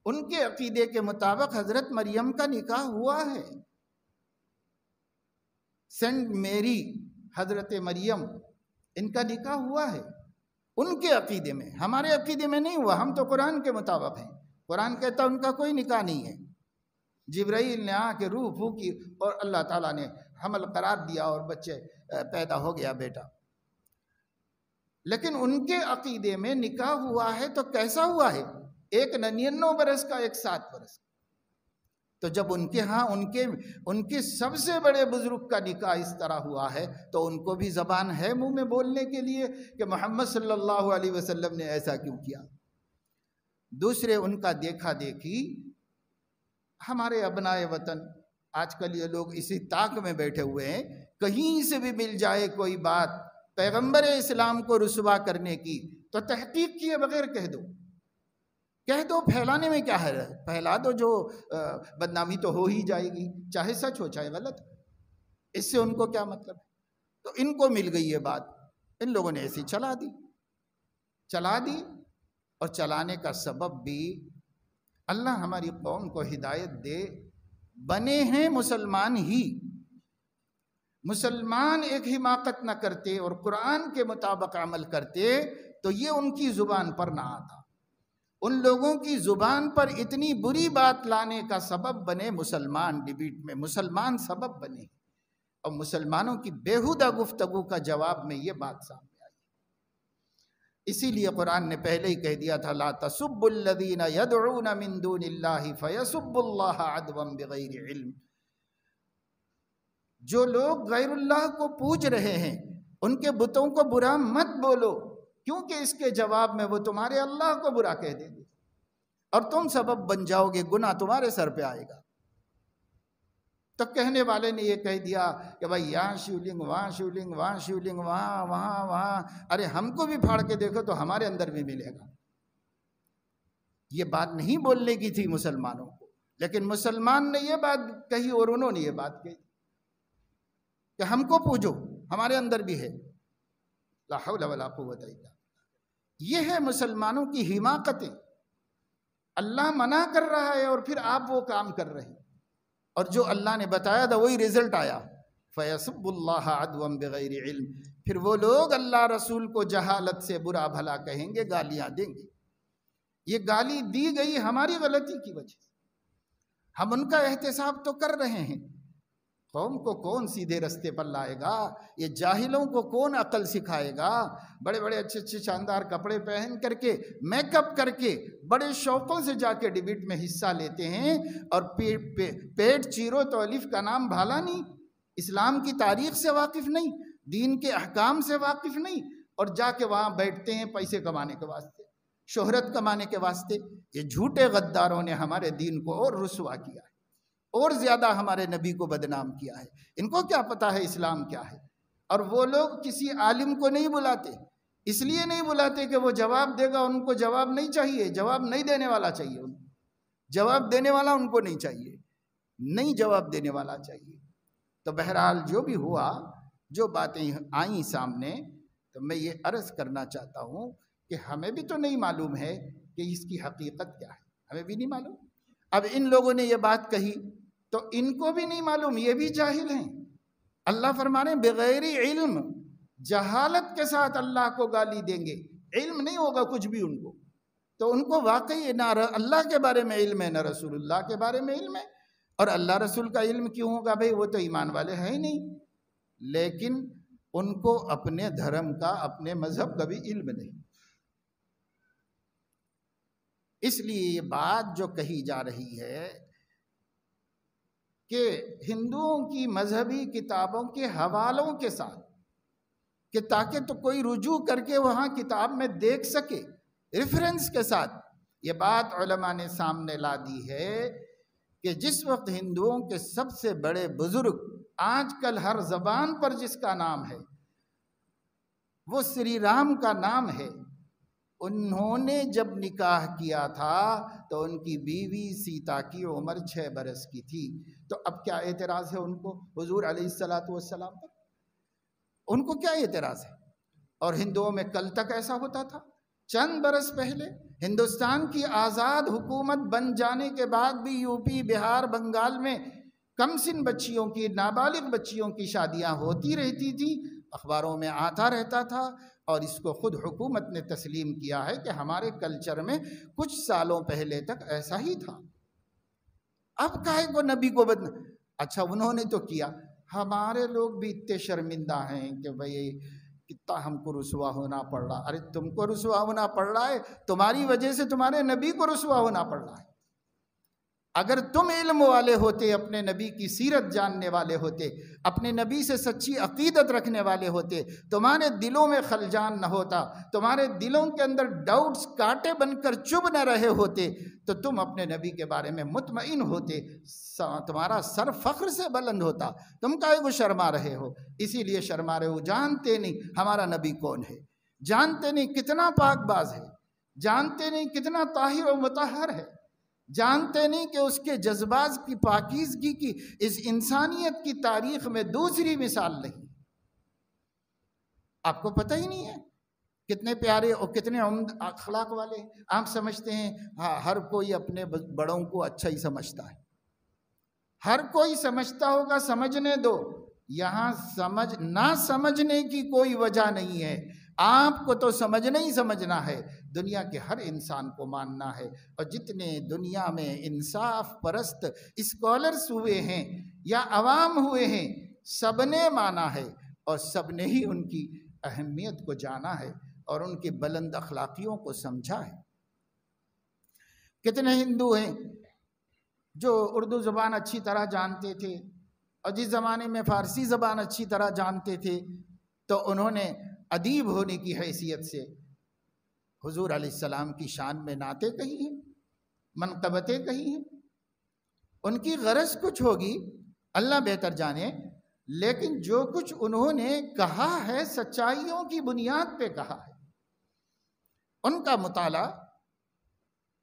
ان کے عقیدے کے مطابق حضرت مریم کا نکاح ہوا ہے، سینٹ میری حضرت مریم ان کا نکاح ہوا ہے ان کے عقیدے میں، ہمارے عقیدے میں نہیں ہوا، ہم تو قرآن کے مطابق ہیں، قرآن کہتا ان کا کوئی نکاح نہیں ہے، جبرائیل نے آ کے روح پھونکی اور اللہ تعالیٰ نے حمل قرار دیا اور بچے پیدا ہو گیا بیٹا، لیکن ان کے عقیدے میں نکاح ہوا ہے تو کیسا ہوا ہے، ایک 99 برس کا، ایک 7 برس کا، تو جب ان کے ہاں ان کے سب سے بڑے بزرگ کا نکاح اس طرح ہوا ہے تو ان کو بھی زبان ہے منہ میں بولنے کے لیے کہ محمد صلی اللہ علیہ وسلم نے ایسا کیوں کیا۔ دوسرے ان کا دیکھا دیکھی، ہمارے ابنائے وطن آج کل یہ لوگ اسی طاق میں بیٹھے ہوئے ہیں، کہیں سے بھی مل جائے کوئی بات پیغمبر اسلام کو رسوا کرنے کی تو تحقیق کیے بغیر کہہ دو، پھیلانے میں کیا ہے، پھیلا دو، جو بدنامی تو ہو ہی جائے گی، چاہے سچ ہو چاہے غلط، اس سے ان کو کیا مطلب ہے۔ تو ان کو مل گئی یہ بات، ان لوگوں نے ایسی چلا دی، اور چلانے کا سبب بھی اللہ ہماری قوم کو ہدایت دے، بنے ہیں مسلمان ہی، مسلمان ایک حماقت نہ کرتے اور قرآن کے مطابق عمل کرتے تو یہ ان کی زبان پر نہ آتا، ان لوگوں کی زبان پر اتنی بری بات لانے کا سبب بنے مسلمان، ڈیبیٹ میں مسلمان سبب بنے، اور مسلمانوں کی بیہودہ گفتگو کا جواب میں یہ بات سامنے آئی۔ اسی لیے قرآن نے پہلے ہی کہہ دیا تھا لا تسبوا الذین یدعون من دون اللہ فیسبوا اللہ عدوا بغیر علم، جو لوگ غیر اللہ کو پوج رہے ہیں ان کے بتوں کو برا مت بولو، کیونکہ اس کے جواب میں وہ تمہارے اللہ کو برا کہہ دیں گے اور تم سبب بن جاؤ گے، گناہ تمہارے سر پہ آئے گا۔ تو کہنے والے نے یہ کہہ دیا کہ بھائی یہاں شیولنگ، وہاں شیولنگ، وہاں شیولنگ، وہاں، ارے ہم کو بھی پھاڑ کے دیکھو تو ہمارے اندر بھی ملے گا۔ یہ بات نہیں بولنے کی تھی مسلمانوں کو، لیکن مسلمان نے یہ بات کہی اور انہوں نے یہ بات کہی کہ ہم کو پوجو، ہمارے اندر بھی ہے، لا حول ولا قوت الا باللہ۔ یہ ہے مسلمانوں کی حماقتیں، اللہ منع کر رہا ہے اور پھر آپ وہ کام کر رہے ہیں، اور جو اللہ نے بتایا تھا وہی رزلٹ آیا، فَيَسُبُّ اللَّهَ عَدْوًا بِغَيْرِ عِلْمٍ، پھر وہ لوگ اللہ رسول کو جہالت سے برا بھلا کہیں گے، گالیاں دیں گے۔ یہ گالی دی گئی ہماری غلطی کی وجہ سے، ہم ان کا احتساب تو کر رہے ہیں، قوم کو کون سیدھے رستے پر لائے گا؟ یہ جاہلوں کو کون عقل سکھائے گا؟ بڑے بڑے اچھے اچھے شاندار کپڑے پہن کر کے، میک اپ کر کے، بڑے شوقوں سے جا کے ڈبیٹ میں حصہ لیتے ہیں، اور پیٹ چیرو تو الف کا نام بھالا نہیں، اسلام کی تاریخ سے واقف نہیں، دین کے احکام سے واقف نہیں، اور جا کے وہاں بیٹھتے ہیں پیسے کمانے کے واسطے، شہرت کمانے کے واسطے۔ یہ جھوٹے غداروں نے ہمارے دین کو اور رسوا کیا ہے، اور زیادہ ہمارے نبی کو بدنام کیا ہے۔ ان کو کیا پتا ہے اسلام کیا ہے؟ اور وہ لوگ کسی عالم کو نہیں بلاتے، اس لیے نہیں بلاتے کہ وہ جواب دے گا، ان کو جواب نہیں چاہیے، جواب نہیں دینے والا چاہیے، ان کو جواب دینے والا ان کو نہیں چاہیے، نہیں جواب دینے والا چاہیے۔ تو بہرحال جو بھی ہوا، جو باتیں آئیں سامنے، تو میں یہ عرض کرنا چاہتا ہوں کہ ہمیں بھی تو نہیں معلوم ہے کہ اس کی حقیقت کیا ہے، ہمیں بھی نہیں معلوم۔ اب ان لوگوں نے یہ بات کہی تو ان کو بھی نہیں معلوم، یہ بھی جاہل ہیں۔ اللہ فرمانے بغیر علم، جہالت کے ساتھ اللہ کو گالی دیں گے، علم نہیں ہوگا کچھ بھی ان کو، تو ان کو واقعی نہ اللہ کے بارے میں علم ہے، نہ رسول اللہ کے بارے میں علم ہے۔ اور اللہ رسول کا علم کیوں ہوگا بھائی؟ وہ تو ایمان والے ہیں ہی نہیں۔ لیکن ان کو اپنے دھرم کا، اپنے مذہب کا بھی علم نہیں۔ اس لیے یہ بات جو کہی جا رہی ہے کہ ہندوؤں کی مذہبی کتابوں کے حوالوں کے ساتھ، کہ تاکہ تو کوئی رجوع کر کے وہاں کتاب میں دیکھ سکے، ریفرنس کے ساتھ، یہ بات علماء نے سامنے لا دی ہے کہ جس وقت ہندوؤں کے سب سے بڑے بزرگ، آج کل ہر زبان پر جس کا نام ہے وہ سری رام کا نام ہے، انہوں نے جب نکاح کیا تھا تو ان کی بیوی سیتا کی عمر 6 برس کی تھی۔ تو اب کیا اعتراض ہے ان کو حضور علیہ السلام پر؟ ان کو کیا اعتراض ہے؟ اور ہندوؤں میں کل تک ایسا ہوتا تھا؟ چند برس پہلے ہندوستان کی آزاد حکومت بن جانے کے بعد بھی یو پی، بہار، بنگال میں کم سن بچیوں کی، نابالغ بچیوں کی شادیاں ہوتی رہتی تھی، اخباروں میں آتا رہتا تھا، اور اس کو خود حکومت نے تسلیم کیا ہے کہ ہمارے کلچر میں کچھ سالوں پہلے تک ایسا ہی تھا۔ اب کہے کو نبی کو اچھا انہوں نے تو کیا، ہمارے لوگ بھی اتنے شرمندہ ہیں کہ بھئی کتنا ہم کو رسوا ہونا پڑ رہا۔ ارے تم کو رسوا ہونا پڑ رہا ہے، تمہاری وجہ سے تمہارے نبی کو رسوا ہونا پڑ رہا ہے۔ اگر تم علم والے ہوتے، اپنے نبی کی سیرت جاننے والے ہوتے، اپنے نبی سے سچی عقیدت رکھنے والے ہوتے، تمہارے دلوں میں خلجان نہ ہوتا، تمہارے دلوں کے اندر ڈاؤٹس کانٹے بن کر چبھ نہ رہے ہوتے، تو تم اپنے نبی کے بارے میں مطمئن ہوتے، تمہارا سر فخر سے بلند ہوتا۔ تم کائے کو شرما رہے ہو؟ اسی لیے شرما رہے ہو، جانتے نہیں ہمارا نبی کون ہے، جانتے نہیں کتنا پاک باز ہے، جانتے نہیں کتنا طاہر و مطہر ہے، جانتے نہیں کہ اس کے جذبات کی پاکیزگی کی اس انسانیت کی تاریخ میں دوسری مثال نہیں۔ آپ کو پتہ ہی نہیں ہے کتنے پیارے اور کتنے عمدہ اخلاق والے ہیں۔ آپ سمجھتے ہیں ہر کوئی اپنے بڑوں کو اچھا ہی سمجھتا ہے، ہر کوئی سمجھتا ہوگا، سمجھنے دو، یہاں نہ سمجھنے کی کوئی وجہ نہیں ہے۔ آپ کو تو سمجھنا ہی سمجھنا ہے، دنیا کے ہر انسان کو ماننا ہے، اور جتنے دنیا میں انصاف پرست اسکالرز ہوئے ہیں یا عوام ہوئے ہیں، سب نے مانا ہے، اور سب نے ہی ان کی اہمیت کو جانا ہے اور ان کی بلند اخلاقیوں کو سمجھا ہے۔ کتنے ہندو ہیں جو اردو زبان اچھی طرح جانتے تھے، اور جس زمانے میں فارسی زبان اچھی طرح جانتے تھے تو انہوں نے ادیب ہونے کی حیثیت سے حضور علیہ السلام کی شان میں نعتیں کہی ہیں، منقبتیں کہی ہیں۔ ان کی غرض کچھ ہوگی، اللہ بہتر جانے، لیکن جو کچھ انہوں نے کہا ہے سچائیوں کی بنیاد پہ کہا ہے۔ ان کا مطالعہ،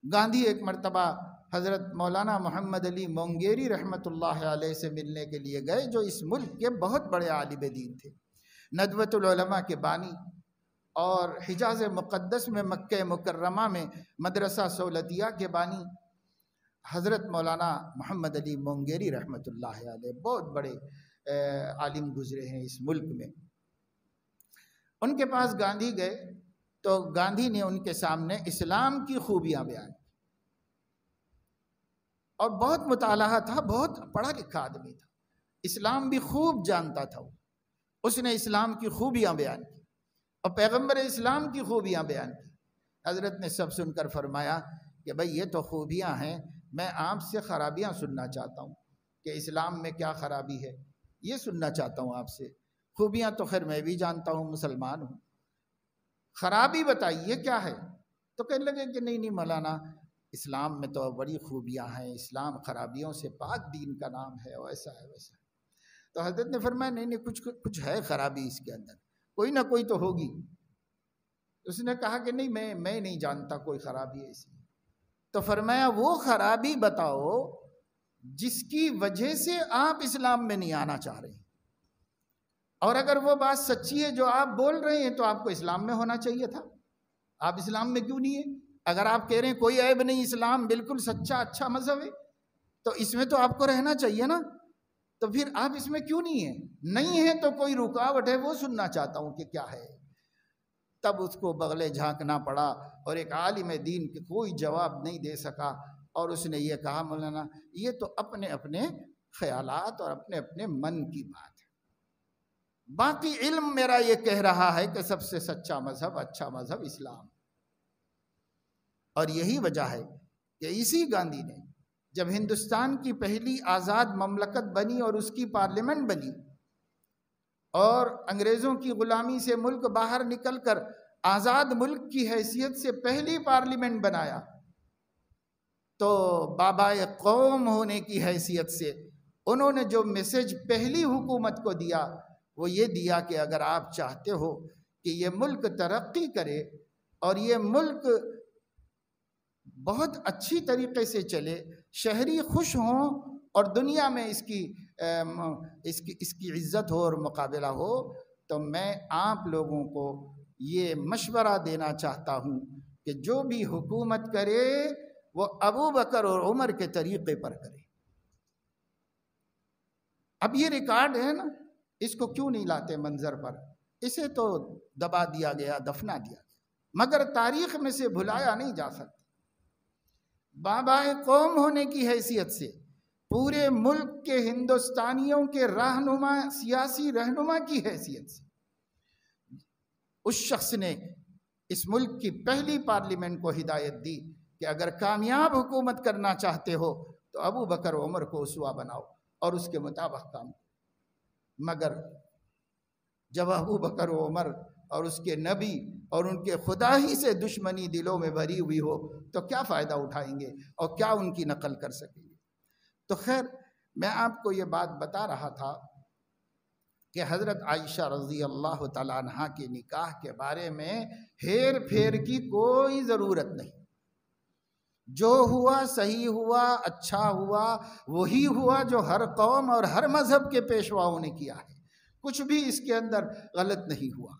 گاندھی ایک مرتبہ حضرت مولانا محمد علی مونگیری رحمۃ اللہ علیہ سے ملنے کے لیے گئے، جو اس ملک کے بہت بڑے عالم دین تھے، ندوۃ العلماء کے بانی، اور حجاز مقدس میں مکہ مکرمہ میں مدرسہ سولتیہ کے بانی حضرت مولانا محمد علی مونگیری رحمۃ اللہ علیہ بہت بڑے عالم گزرے ہیں اس ملک میں۔ ان کے پاس گاندھی گئے تو گاندھی نے ان کے سامنے اسلام کی خوبیاں بیان کی، اور بہت مطالعہ تھا، بہت پڑھا لکھا آدمی تھا، اسلام بھی خوب جانتا تھا، اس نے اسلام کی خوبیاں بیان کی اور پیغمبر اسلام کی خوبیاں بیان کی۔ حضرت نے سب سن کر فرمایا کہ بھئی یہ تو خوبیاں ہیں، میں آپ سے خرابیاں سننا چاہتا ہوں کہ اسلام میں کیا خرابی ہے، یہ سننا چاہتا ہوں آپ سے۔ خوبیاں تو خیر میں بھی جانتا ہوں، مسلمان ہوں، خرابی بتائیے کیا ہے؟ تو کہنے لگے کہ نہیں مولانا، اسلام میں تو بڑی خوبیاں ہیں، اسلام خرابیوں سے پاک دین کا نام ہے، ویسا ہے ویسا ہے۔ تو حضرت نے فرمایا نہیں کچھ ہے خرابی اس کے اندر، کوئی نہ کوئی تو ہوگی۔ اس نے کہا کہ نہیں میں نہیں جانتا کوئی خرابی ہے اس میں۔ تو فرمایا وہ خرابی بتاؤ جس کی وجہ سے آپ اسلام میں نہیں آنا چاہ رہے ہیں، اور اگر وہ بات سچی ہے جو آپ بول رہے ہیں تو آپ کو اسلام میں ہونا چاہیے تھا، آپ اسلام میں کیوں نہیں ہیں؟ اگر آپ کہہ رہے ہیں کوئی عیب نہیں، اسلام بالکل سچا اچھا مذہب ہے، تو اس میں تو آپ کو رہنا چاہیے نا، تو پھر آپ اس میں کیوں نہیں ہیں؟ نہیں ہے تو کوئی رکاوٹ ہے، وہ سننا چاہتا ہوں کہ کیا ہے۔ تب اس کو بغلے جھانکنا پڑا اور ایک عالم دین کے کوئی جواب نہیں دے سکا، اور اس نے یہ کہا مولانا یہ تو اپنے اپنے خیالات اور اپنے اپنے من کی بات ہے، باقی علم میرا یہ کہہ رہا ہے کہ سب سے سچا مذہب اچھا مذہب اسلام۔ اور یہی وجہ ہے کہ اسی گاندھی نے جب ہندوستان کی پہلی آزاد مملکت بنی اور اس کی پارلیمنٹ بنی اور انگریزوں کی غلامی سے ملک باہر نکل کر آزاد ملک کی حیثیت سے پہلی پارلیمنٹ بنایا، تو بابائے قوم ہونے کی حیثیت سے انہوں نے جو میسج پہلی حکومت کو دیا وہ یہ دیا کہ اگر آپ چاہتے ہو کہ یہ ملک ترقی کرے اور یہ ملک بہت اچھی طریقے سے چلے، شہری خوش ہوں اور دنیا میں اس کی عزت ہو اور مقابلہ ہو، تو میں آپ لوگوں کو یہ مشورہ دینا چاہتا ہوں کہ جو بھی حکومت کرے وہ ابو بکر اور عمر کے طریقے پر کرے۔ اب یہ ریکارڈ ہے نا، اس کو کیوں نہیں لاتے منظر پر؟ اسے تو دبا دیا گیا، دفنا دیا گیا، مگر تاریخ میں سے بھلایا نہیں جا سکتا۔ بابائے قوم ہونے کی حیثیت سے پورے ملک کے ہندوستانیوں کے رہنما، سیاسی رہنما کی حیثیت سے اس شخص نے اس ملک کی پہلی پارلیمنٹ کو ہدایت دی کہ اگر کامیاب حکومت کرنا چاہتے ہو تو ابو بکر و عمر کو اسوہ بناؤ اور اس کے مطابق کام کرو۔ مگر جب ابو بکر و عمر اور اس کے نبی اور ان کے خدا ہی سے دشمنی دلوں میں بھری ہوئی ہو تو کیا فائدہ اٹھائیں گے اور کیا ان کی نقل کر سکیں گے؟ تو خیر میں آپ کو یہ بات بتا رہا تھا کہ حضرت عائشہ رضی اللہ تعالیٰ عنہ کے نکاح کے بارے میں ہیر پھیر کی کوئی ضرورت نہیں، جو ہوا صحیح ہوا، اچھا ہوا، وہی ہوا جو ہر قوم اور ہر مذہب کے پیشواؤں نے کیا ہے، کچھ بھی اس کے اندر غلط نہیں ہوا،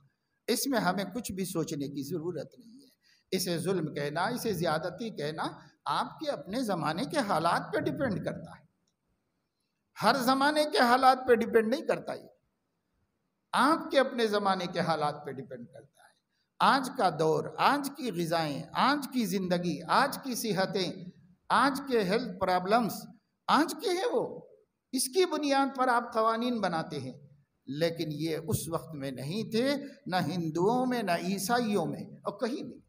اس میں ہمیں کچھ بھی سوچنے کی ضرورت نہیں ہے۔ اسے ظلم کہنا، اسے زیادتی کہنا آپ کے اپنے زمانے کے حالات پہ ڈیپینڈ کرتا ہے، ہر زمانے کے حالات پہ ڈیپینڈ نہیں کرتا، یہ آپ کے اپنے زمانے کے حالات پہ ڈیپینڈ کرتا ہے۔ آج کا دور، آج کی غذائیں، آج کی زندگی، آج کی صحتیں، آج کے ہیلتھ پرابلمز آج کے ہیں، وہ اس کی بنیاد پر آپ قوانین بناتے ہیں، لیکن یہ اس وقت میں نہیں تھے، نہ ہندوؤں میں، نہ عیسائیوں میں، اور کہیں بھی۔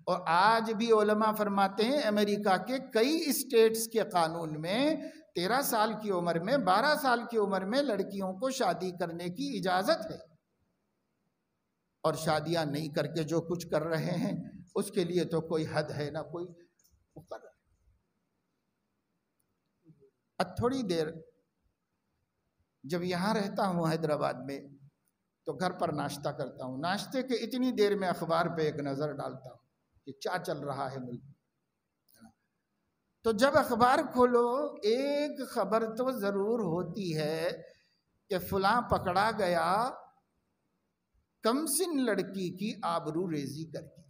اور آج بھی علماء فرماتے ہیں امریکہ کے کئی اسٹیٹس کے قانون میں 13 سال کی عمر میں، 12 سال کی عمر میں لڑکیوں کو شادی کرنے کی اجازت ہے، اور شادیاں نہیں کر کے جو کچھ کر رہے ہیں اس کے لیے تو کوئی حد ہے نہ کوئی مقرر۔ اب تھوڑی دیر جب یہاں رہتا ہوں حیدرآباد میں تو گھر پر ناشتہ کرتا ہوں، ناشتے کے اتنی دیر میں اخبار پہ ایک نظر ڈالتا ہوں کہ کیا چل رہا ہے ملک میں۔ تو جب اخبار کھولو ایک خبر تو ضرور ہوتی ہے کہ فلاں پکڑا گیا کم سن لڑکی کی آبرو ریزی کر کے،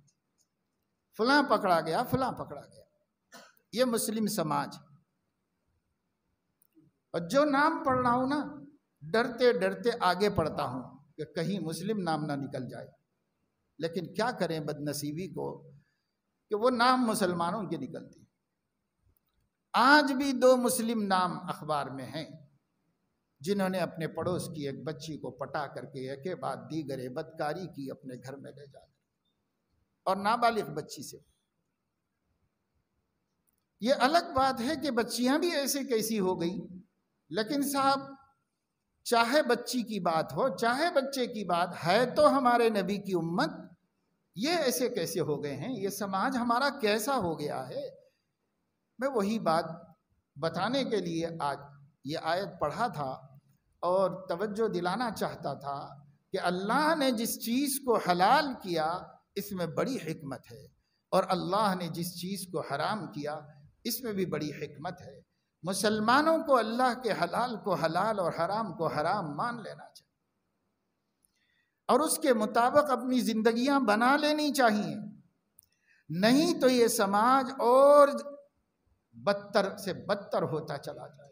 فلاں پکڑا گیا، فلاں پکڑا گیا۔ یہ مسلم سماج، اور جو نام پڑھ رہا ہوں نا ڈرتے ڈرتے آگے پڑھتا ہوں کہ کہیں مسلم نام نہ نکل جائے، لیکن کیا کریں بد نصیبی کو کہ وہ نام مسلمانوں کے نکلتے ہیں۔ آج بھی 2 مسلم نام اخبار میں ہیں، جنہوں نے اپنے پڑوس کی ایک بچی کو پٹا کر کے ایک کے بعد دیگر بدکاری کی اپنے گھر میں لے جا کر، اور نابالغ بچی سے۔ یہ الگ بات ہے کہ بچیاں بھی ایسے کیسی ہو گئی، لیکن صاحب چاہے بچی کی بات ہو چاہے بچے کی بات ہے تو ہمارے نبی کی امت، یہ ایسے کیسے ہو گئے ہیں؟ یہ سماج ہمارا کیسا ہو گیا ہے؟ میں وہی بات بتانے کے لیے آج یہ آیت پڑھا تھا اور توجہ دلانا چاہتا تھا کہ اللہ نے جس چیز کو حلال کیا اس میں بڑی حکمت ہے، اور اللہ نے جس چیز کو حرام کیا اس میں بھی بڑی حکمت ہے۔ مسلمانوں کو اللہ کے حلال کو حلال اور حرام کو حرام مان لینا چاہیے، اور اس کے مطابق اپنی زندگیاں بنا لینی چاہیے، نہیں تو یہ سماج اور بدتر سے بدتر ہوتا چلا جائے۔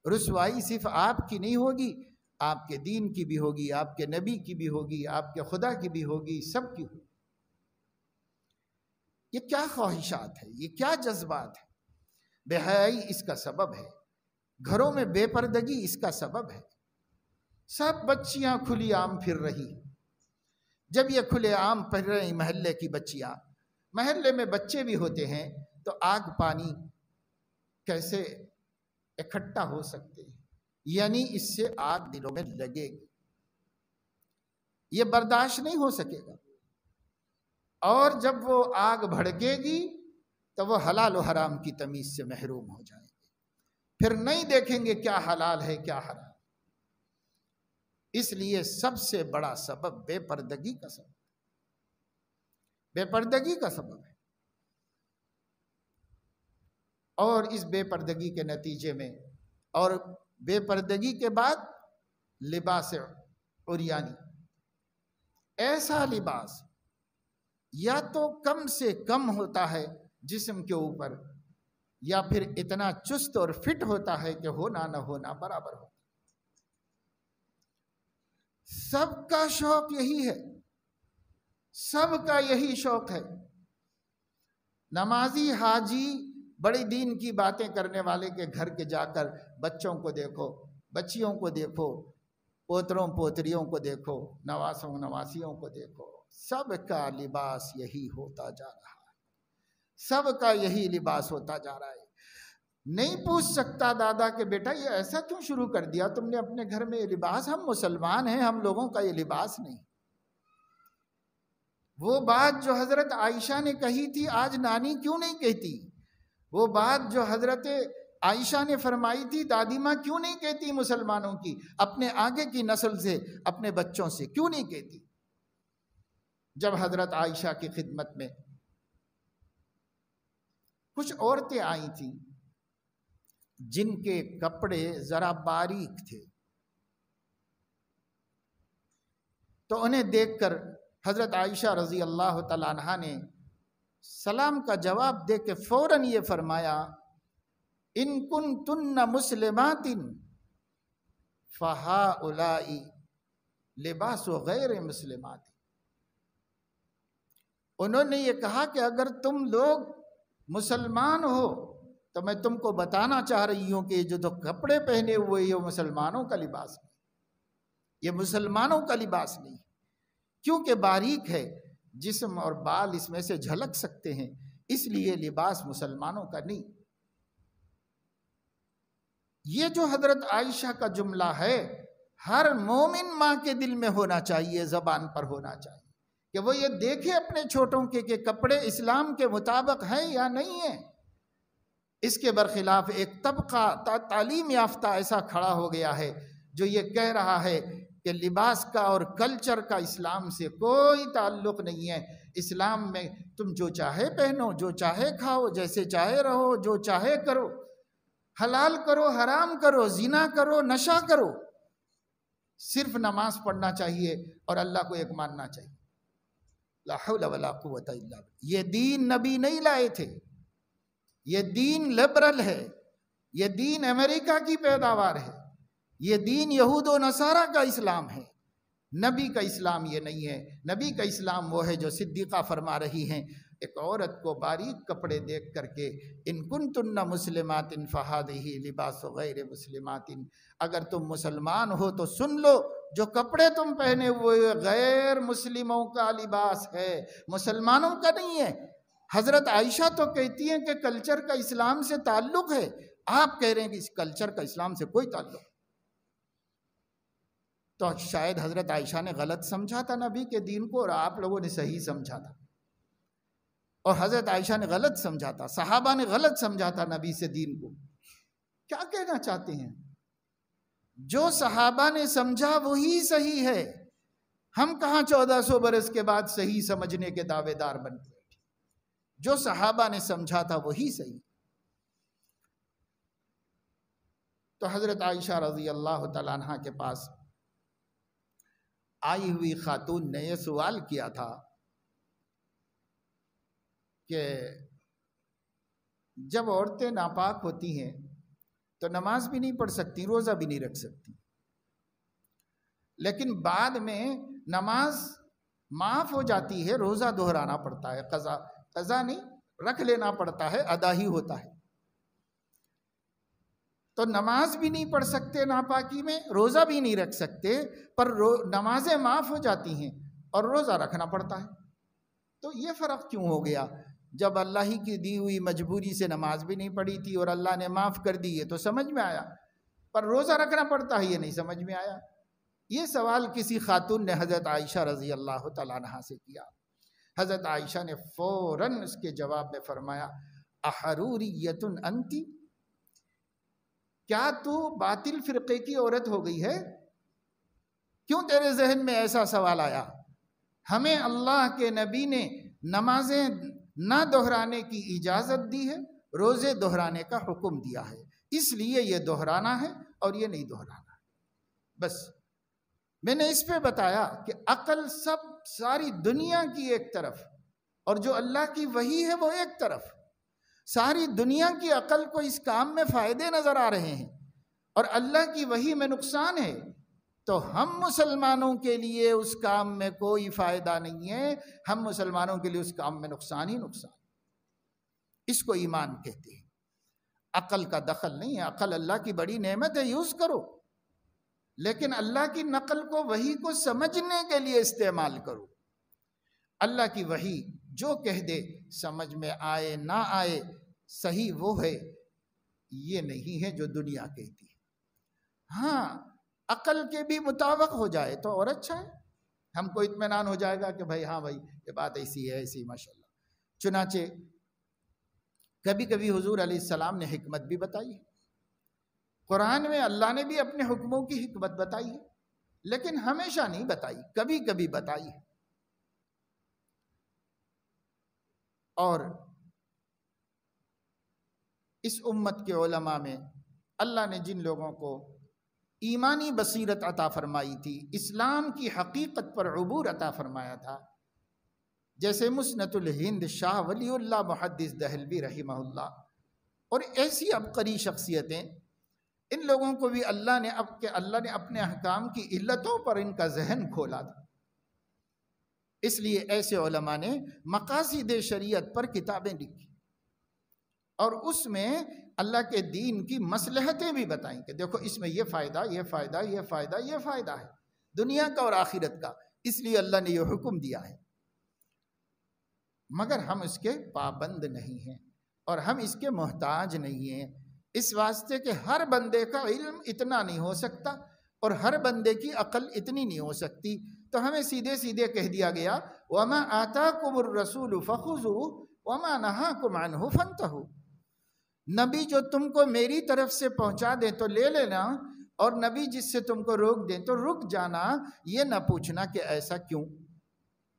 رسوائی صرف آپ کی نہیں ہوگی، آپ کے دین کی بھی ہوگی، آپ کے نبی کی بھی ہوگی، آپ کے خدا کی بھی ہوگی، سب کی ہوگی۔ یہ کیا خواہشات ہے، یہ کیا جذبات ہے؟ بے حیائی اس کا سبب ہے، گھروں میں بے پردگی اس کا سبب ہے۔ سب بچیاں کھلی عام پھر رہی، جب یہ کھلے عام پھر رہی محلے کی بچیاں، محلے میں بچے بھی ہوتے ہیں تو آگ پانی کیسے اکٹھا ہو سکتے ہیں؟ یعنی اس سے آگ دلوں میں لگے گی، یہ برداشت نہیں ہو سکے گا، اور جب وہ آگ بھڑکے گی تو وہ حلال و حرام کی تمیز سے محروم ہو جائیں گے، پھر نہیں دیکھیں گے کیا حلال ہے کیا حرام۔ اس لیے سب سے بڑا سبب بے پردگی کا سبب، بے پردگی کا سبب ہے، اور اس بے پردگی کے نتیجے میں اور بے پردگی کے بعد لباس عریانی، ایسا لباس یا تو کم سے کم ہوتا ہے جسم کے اوپر، یا پھر اتنا چست اور فٹ ہوتا ہے کہ ہونا نہ ہونا برابر ہو۔ سب کا شوق یہی ہے، سب کا یہی شوق ہے۔ نمازی حاجی بڑی دین کی باتیں کرنے والے کے گھر کے جا کر بچوں کو دیکھو، بچیوں کو دیکھو، پوتروں پوتریوں کو دیکھو، نواسوں نواسیوں کو دیکھو، سب کا لباس یہی ہوتا جا رہا ہے، سب کا یہی لباس ہوتا جا رہا ہے۔ نہیں پوچھ سکتا دادا کہ بیٹا یہ ایسا کیوں شروع کر دیا تم نے اپنے گھر میں یہ لباس؟ ہم مسلمان ہیں، ہم لوگوں کا یہ لباس نہیں۔ وہ بات جو حضرت عائشہ نے کہی تھی آج نانی کیوں نہیں کہتی؟ وہ بات جو حضرت عائشہ نے فرمائی تھی دادی ماں کیوں نہیں کہتی مسلمانوں کی، اپنے آگے کی نسل سے، اپنے بچوں سے کیوں نہیں کہتی؟ جب حضرت عائشہ کی خدمت میں کچھ عورتیں آئی تھیں جن کے کپڑے ذرا باریک تھے، تو انہیں دیکھ کر حضرت عائشہ رضی اللہ تعالیٰ عنہا نے سلام کا جواب دے کے فوراً یہ فرمایا ان کنتن مسلمات فہؤلاء لباس غیر مسلمات۔ انہوں نے یہ کہا کہ اگر تم لوگ مسلمان ہو تو میں تم کو بتانا چاہ رہی ہوں کہ جو کپڑے پہنے ہوئے یہ مسلمانوں کا لباس نہیں، یہ مسلمانوں کا لباس نہیں، کیونکہ باریک ہے جسم اور بال اس میں سے جھلک سکتے ہیں، اس لیے لباس مسلمانوں کا نہیں۔ یہ جو حضرت عائشہ کا جملہ ہے ہر مومن ماں کے دل میں ہونا چاہیے، زبان پر ہونا چاہیے کہ وہ یہ دیکھے اپنے چھوٹوں کے کہ کپڑے اسلام کے مطابق ہیں یا نہیں ہیں۔ اس کے برخلاف ایک طبقہ تعلیم یافتہ ایسا کھڑا ہو گیا ہے جو یہ کہہ رہا ہے کہ لباس کا اور کلچر کا اسلام سے کوئی تعلق نہیں ہے، اسلام میں تم جو چاہے پہنو، جو چاہے کھاؤ، جیسے چاہے رہو، جو چاہے کرو، حلال کرو حرام کرو، زنا کرو نشہ کرو، صرف نماز پڑھنا چاہیے اور اللہ کو ایک ماننا چاہیے۔ لا حول ولا قوت الا باللہ۔ یہ دین نبی نہیں لائے تھے، یہ دین لبرل ہے، یہ دین امریکہ کی پیداوار ہے، یہ دین یہود و نصارہ کا اسلام ہے، نبی کا اسلام یہ نہیں ہے۔ نبی کا اسلام وہ ہے جو صدیقہ فرما رہی ہیں ایک عورت کو باریک کپڑے دیکھ کر کے ان کنتن مسلمات فہذہ لباس غیر مسلمات، اگر تم مسلمان ہو تو سن لو جو کپڑے تم پہنے ہوئے غیر مسلموں کا لباس ہے، مسلمانوں کا نہیں ہے۔ حضرت عائشہ تو کہتی ہیں کہ کلچر کا اسلام سے تعلق ہے، آپ کہہ رہے ہیں کہ اس کلچر کا اسلام سے کوئی تعلق۔ تو شاید حضرت عائشہ نے غلط سمجھا تھا نبی کے دین کو، اور آپ لوگوں نے صحیح سمجھا تھا، اور حضرت عائشہ نے غلط سمجھا تھا، صحابہ نے غلط سمجھا تھا نبی سے دین کو۔ کیا کہنا چاہتے ہیں؟ جو صحابہ نے سمجھا وہی صحیح ہے، ہم کہاں 1400 برس کے بعد صحیح سمجھنے کے دعوے دار بن گئے؟ جو صحابہ نے سمجھا تھا وہی صحیح۔ تو حضرت عائشہ رضی اللہ تعالیٰ عنہ کے پاس آئی ہوئی خاتون نے یہ سوال کیا تھا کہ جب عورتیں ناپاک ہوتی ہیں تو نماز بھی نہیں پڑھ سکتی، روزہ بھی نہیں رکھ سکتی، لیکن بعد میں نماز معاف ہو جاتی ہے، روزہ دہرانا پڑتا ہے، قضا نہیں، رکھ لینا پڑتا ہے، ادا ہی ہوتا ہے۔ تو نماز بھی نہیں پڑھ سکتے ناپاکی میں، روزہ بھی نہیں رکھ سکتے، پر نمازیں معاف ہو جاتی ہیں اور روزہ رکھنا پڑتا ہے۔ تو یہ فرق کیوں ہو گیا؟ جب اللہ ہی کی دی ہوئی مجبوری سے نماز بھی نہیں پڑھی تھی اور اللہ نے معاف کر دی، یہ تو سمجھ میں آیا، پر روزہ رکھنا پڑتا ہے یہ نہیں سمجھ میں آیا۔ یہ سوال کسی خاتون نے حضرت عائشہ رضی اللہ تعالیٰ عنہا سے کیا۔ حضرت عائشہ نے فوراً اس کے جواب میں فرمایا، احروریۃ انتی، کیا تو باطل فرقے کی عورت ہو گئی ہے؟ کیوں تیرے ذہن میں ایسا سوال آیا؟ ہمیں اللہ کے نبی نے نمازیں نہ دہرانے کی اجازت دی ہے، روزے دہرانے کا حکم دیا ہے، اس لیے یہ دہرانا ہے اور یہ نہیں دہرانا ہے۔ بس میں نے اس پہ بتایا کہ عقل ساری دنیا کی ایک طرف، اور جو اللہ کی وحی ہے وہ ایک طرف۔ ساری دنیا کی عقل کو اس کام میں فائدے نظر آ رہے ہیں اور اللہ کی وحی میں نقصان ہے، تو ہم مسلمانوں کے لیے اس کام میں کوئی فائدہ نہیں ہے، ہم مسلمانوں کے لیے اس کام میں نقصان ہی نقصان۔ اس کو ایمان کہتے ہیں، عقل کا دخل نہیں ہے۔ عقل اللہ کی بڑی نعمت ہے، یوز کرو، لیکن اللہ کی نقل کو، وحی کو سمجھنے کے لیے استعمال کرو۔ اللہ کی وحی جو کہہ دے، سمجھ میں آئے نہ آئے، صحیح وہ ہے، یہ نہیں ہے جو دنیا کہتی ہے۔ ہاں، عقل کے بھی مطابق ہو جائے تو اور اچھا ہے، ہم کو اطمینان ہو جائے گا کہ بھائی ہاں بھائی یہ بات ایسی ہے، ایسی ماشاءاللہ۔ چنانچہ کبھی کبھی حضور علیہ السلام نے حکمت بھی بتائی ہے، قرآن میں اللہ نے بھی اپنے حکموں کی حکمت بتائی ہے، لیکن ہمیشہ نہیں بتائی، کبھی کبھی بتائی ہے۔ اور اس امت کے علماء میں اللہ نے جن لوگوں کو ایمانی بصیرت عطا فرمائی تھی، اسلام کی حقیقت پر عبور عطا فرمایا تھا، جیسے مسنت الہند شاہ ولی اللہ محدث دہلوی رحمہ اللہ، اور ایسی عبقری شخصیتیں، ان لوگوں کو بھی اللہ نے اپنے احکام کی علتوں پر ان کا ذہن کھولا تھا۔ اس لیے ایسے علماء نے مقاصد شریعت پر کتابیں لکھی، اور اس میں اللہ کے دین کی مصلحتیں بھی بتائیں کہ دیکھو اس میں یہ فائدہ، یہ فائدہ، یہ فائدہ، یہ فائدہ ہے دنیا کا اور آخرت کا، اس لیے اللہ نے یہ حکم دیا ہے۔ مگر ہم اس کے پابند نہیں ہیں اور ہم اس کے محتاج نہیں ہیں، اس واسطے کہ ہر بندے کا علم اتنا نہیں ہو سکتا اور ہر بندے کی عقل اتنی نہیں ہو سکتی، تو ہمیں سیدھے سیدھے کہہ دیا گیا وَمَا آتَاكُمُ الرَّسُولُ فَخُذُوهُ وَمَا نَهَاكُمْ عَنْهُ فَانْتَهُوا، نبی جو تم کو میری طرف سے پہنچا دیں تو لے لینا، اور نبی جس سے تم کو روک دیں تو رک جانا۔ یہ نہ پوچھنا کہ ایسا کیوں،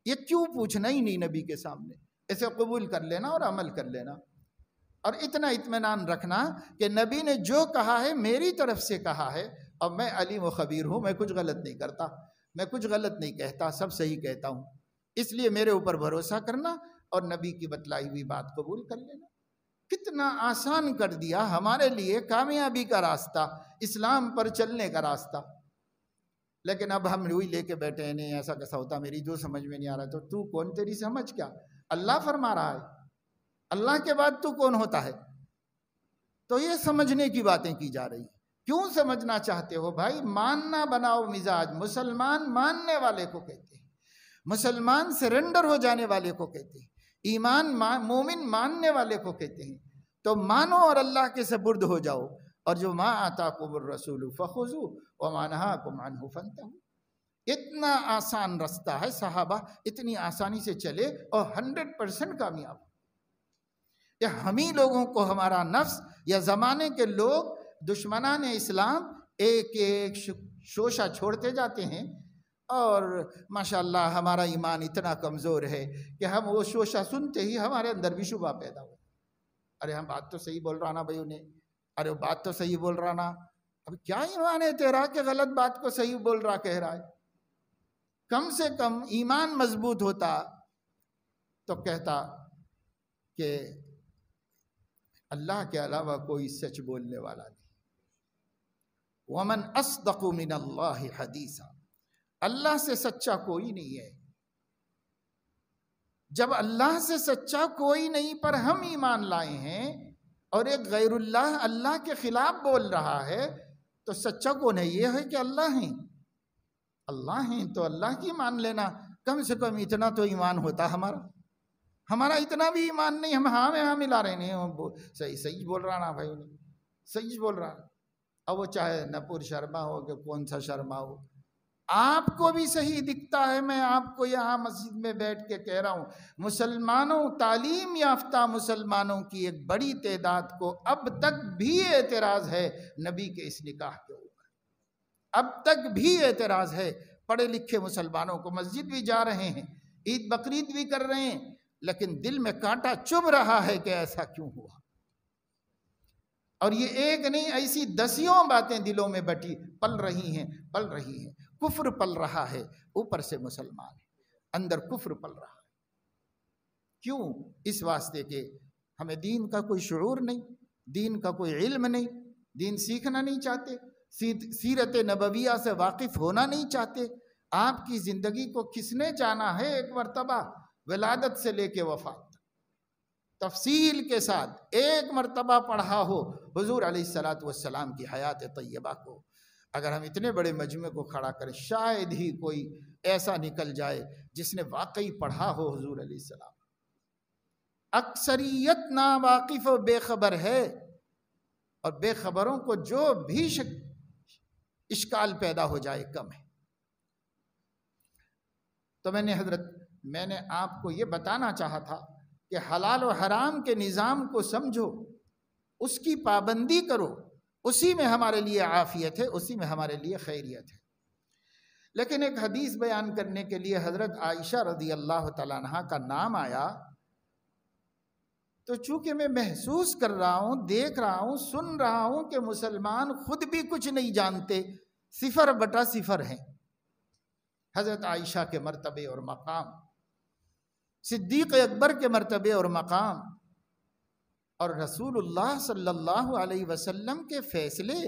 یہ کیوں پوچھنا ہی نہیں نبی کے سامنے، اسے قبول کر لینا اور عمل کر لینا، اور اتنا اطمینان رکھنا کہ نبی نے جو کہا ہے میری طرف سے کہا ہے، اور میں علیم و خبیر ہوں، میں کچھ غلط نہیں کرتا، میں کچھ غلط نہیں کہتا، سب صحیح کہتا ہوں، اس لیے میرے اوپر بھروسہ کرنا اور نبی کی بتلائی ہوئی بات قبول کر لینا۔ کتنا آسان کر دیا ہمارے لیے کامیابی کا راستہ، اسلام پر چلنے کا راستہ۔ لیکن اب ہم وہی لے کے بیٹھے ہیں، نہیں ایسا کیسا ہوتا، میری جو سمجھ میں نہیں آ رہا، تو کون، تیری سمجھ کیا، اللہ فرما رہا ہے، اللہ کے بعد تو کون ہوتا ہے؟ تو یہ سمجھنے کی باتیں کی جا رہی ہیں۔ کیوں سمجھنا چاہتے ہو بھائی؟ ماننا بناؤ مزاج۔ مسلمان ماننے والے کو کہتے ہیں، مسلمان سرنڈر ہو جانے والے کو کہتے ہیں، مومن ماننے والے کو کہتے ہیں۔ تو مانو اور اللہ کے سپرد ہو جاؤ، اور جو ما آتاکم الرسول فخذوہ وما نہاکم عنہ فانتہوا۔ اتنا آسان رستہ ہے، صحابہ اتنی آسانی سے چلے اور 100% کامیاب۔ یا ہم ہی لوگوں کو ہمارا نفس یا زمانے کے لوگ دشمنان اسلام ایک ایک شوشہ چھوڑتے جاتے ہیں، اور ماشاءاللہ ہمارا ایمان اتنا کمزور ہے کہ ہم وہ شوشہ سنتے ہی ہمارے اندر بھی شبہ پیدا ہو، ارے ہم بات تو صحیح بول رہا نا بھائی انہیں، ارے وہ بات تو صحیح بول رہا نا۔ اب کیا ایمان ہے تیرا کہ غلط بات کو صحیح بول رہا کہہ رہا ہے؟ کم سے کم ایمان مضبوط ہوتا تو کہتا کہ اللہ کے علاوہ کوئی سچ بولنے والا نہیں۔ وَمَنْ أَصْدَقُ مِنَ اللَّهِ حَدِيثًا، اللہ سے سچا کوئی نہیں ہے۔ جب اللہ سے سچا کوئی نہیں پر ہم ایمان لائے ہیں اور ایک غیر اللہ اللہ کے خلاف بول رہا ہے، تو سچا کون ہے؟ یہ ہے کہ اللہ ہیں۔ اللہ ہیں تو اللہ کی مان لینا، کم سے کم اتنا تو ایمان ہوتا ہمارا اتنا بھی ایمان نہیں، ہم ہاں میں ہاں ملا رہے ہیں، صحیح بول رہا نا بھائی انہیں، صحیح بول رہا۔ اب وہ چاہے نپور شرما ہو کہ کون سا شرما ہو، آپ کو بھی صحیح دکھتا ہے۔ میں آپ کو یہاں مسجد میں بیٹھ کے کہہ رہا ہوں، مسلمانوں، تعلیم یافتہ مسلمانوں کی ایک بڑی تعداد کو اب تک بھی اعتراض ہے نبی کے اس نکاح کے اوپر، اب تک بھی اعتراض ہے۔ پڑھے لکھے مسلمانوں کو مسجد بھی جا رہے ہیں، عید بقرعید بھی کر رہے ہیں، لیکن دل میں کانٹا چبھ رہا ہے کہ ایسا کیوں ہوا۔ اور یہ ایک نہیں، ایسی دسیوں باتیں دلوں میں پل رہی ہیں۔ کفر پل رہا ہے، اوپر سے مسلمان ہے، اندر کفر پل رہا ہے۔ کیوں؟ اس واسطے کہ ہمیں دین کا کوئی شعور نہیں، دین کا کوئی علم نہیں، دین سیکھنا نہیں چاہتے، سیرت نبویہ سے واقف ہونا نہیں چاہتے۔ آپ کی زندگی کو کس نے جانا ہے؟ ایک مرتبہ ولادت سے لے کے وفات تفصیل کے ساتھ ایک مرتبہ پڑھا ہو حضور علیہ السلام کی حیات طیبہ کو۔ اگر ہم اتنے بڑے مجمع کو کھڑا کریں، شاید ہی کوئی ایسا نکل جائے جس نے واقعی پڑھا ہو حضور علیہ السلام۔ اکثریت ناواقف و بے خبر ہے، اور بے خبروں کو جو بھی اشکال پیدا ہو جائے کم ہے۔ تو میں نے آپ کو یہ بتانا چاہا تھا کہ حلال و حرام کے نظام کو سمجھو، اس کی پابندی کرو، اسی میں ہمارے لیے عافیت ہے، اسی میں ہمارے لیے خیریت ہے۔ لیکن ایک حدیث بیان کرنے کے لیے حضرت عائشہ رضی اللہ تعالیٰ عنہا کا نام آیا، تو چونکہ میں محسوس کر رہا ہوں، دیکھ رہا ہوں، سن رہا ہوں کہ مسلمان خود بھی کچھ نہیں جانتے، 0/0 ہیں۔ حضرت عائشہ کے مرتبے اور مقام، صدیق اکبر کے مرتبے اور مقام، اور رسول اللہ صلی اللہ علیہ وسلم کے فیصلے،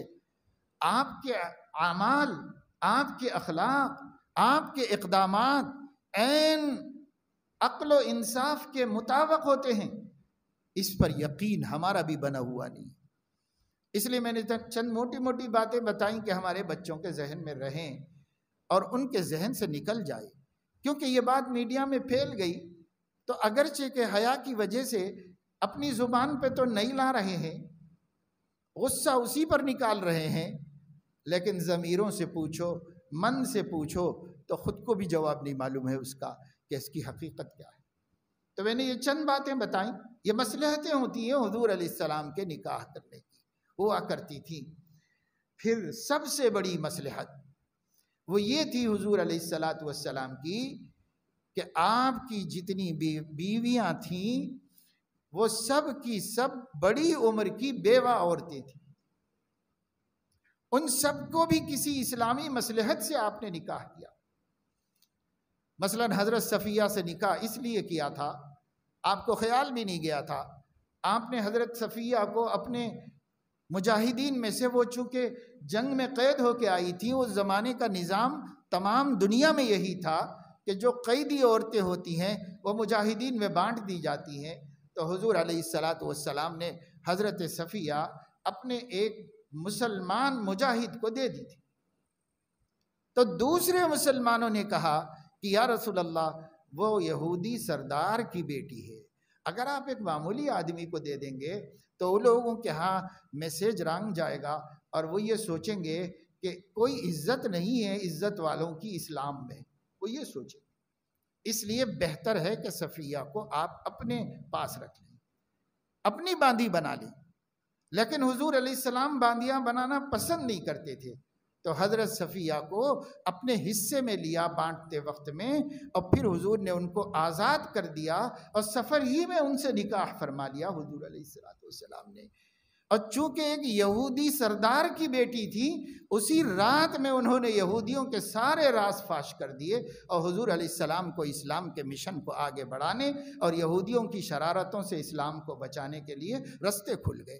آپ کے اعمال، آپ کے اخلاق، آپ کے اقدامات عین عقل و انصاف کے مطابق ہوتے ہیں، اس پر یقین ہمارا بھی بنا ہوا نہیں۔ اس لیے میں نے چند موٹی موٹی باتیں بتائیں کہ ہمارے بچوں کے ذہن میں رہیں اور ان کے ذہن سے نکل جائے، کیونکہ یہ بات میڈیا میں پھیل گئی تو اگرچہ کہ حیا کی وجہ سے اپنی زبان پہ تو نہیں لا رہے ہیں، غصہ اسی پر نکال رہے ہیں، لیکن ضمیروں سے پوچھو، من سے پوچھو تو خود کو بھی جواب نہیں معلوم ہے اس کا کہ اس کی حقیقت کیا ہے۔ تو میں نے یہ چند باتیں بتائیں، یہ مصلحتیں ہوتی ہیں حضور علیہ السلام کے نکاح کرنے کی، ہوا کرتی تھی۔ پھر سب سے بڑی مصلحت وہ یہ تھی حضور علیہ السلام کی کہ آپ کی جتنی بیویاں تھیں وہ سب کی سب بڑی عمر کی بیوہ عورتیں تھیں، ان سب کو بھی کسی اسلامی مصلحت سے آپ نے نکاح کیا۔ مثلا حضرت صفیہ سے نکاح اس لیے کیا تھا، آپ کو خیال بھی نہیں گیا تھا، آپ نے حضرت صفیہ کو اپنے مجاہدین میں سے، وہ چونکہ جنگ میں قید ہو کے آئی تھی، اس زمانے کا نظام تمام دنیا میں یہی تھا کہ جو قیدی عورتیں ہوتی ہیں وہ مجاہدین میں بانٹ دی جاتی ہیں، تو حضور علیہ السلام نے حضرت صفیہ اپنے ایک مسلمان مجاہد کو دے دی تھی۔ تو دوسرے مسلمانوں نے کہا کہ یا رسول اللہ وہ یہودی سردار کی بیٹی ہے، اگر آپ ایک معمولی آدمی کو دے دیں گے تو وہ لوگوں کے ہاں میسیج رانگ جائے گا اور وہ یہ سوچیں گے کہ کوئی عزت نہیں ہے عزت والوں کی اسلام میں، وہ یہ سوچیں گے۔ اس لیے بہتر ہے کہ صفیہ کو آپ اپنے پاس رکھ لیں، اپنی باندی بنا لیں۔ لیکن حضور علیہ السلام باندیاں بنانا پسند نہیں کرتے تھے، تو حضرت صفیہ کو اپنے حصے میں لیا بانٹتے وقت میں، اور پھر حضور نے ان کو آزاد کر دیا اور سفر ہی میں ان سے نکاح فرما لیا حضور علیہ السلام نے۔ اور چونکہ ایک یہودی سردار کی بیٹی تھی، اسی رات میں انہوں نے یہودیوں کے سارے راز فاش کر دیے اور حضور علیہ السلام کو اسلام کے مشن کو آگے بڑھانے اور یہودیوں کی شرارتوں سے اسلام کو بچانے کے لیے رستے کھل گئے۔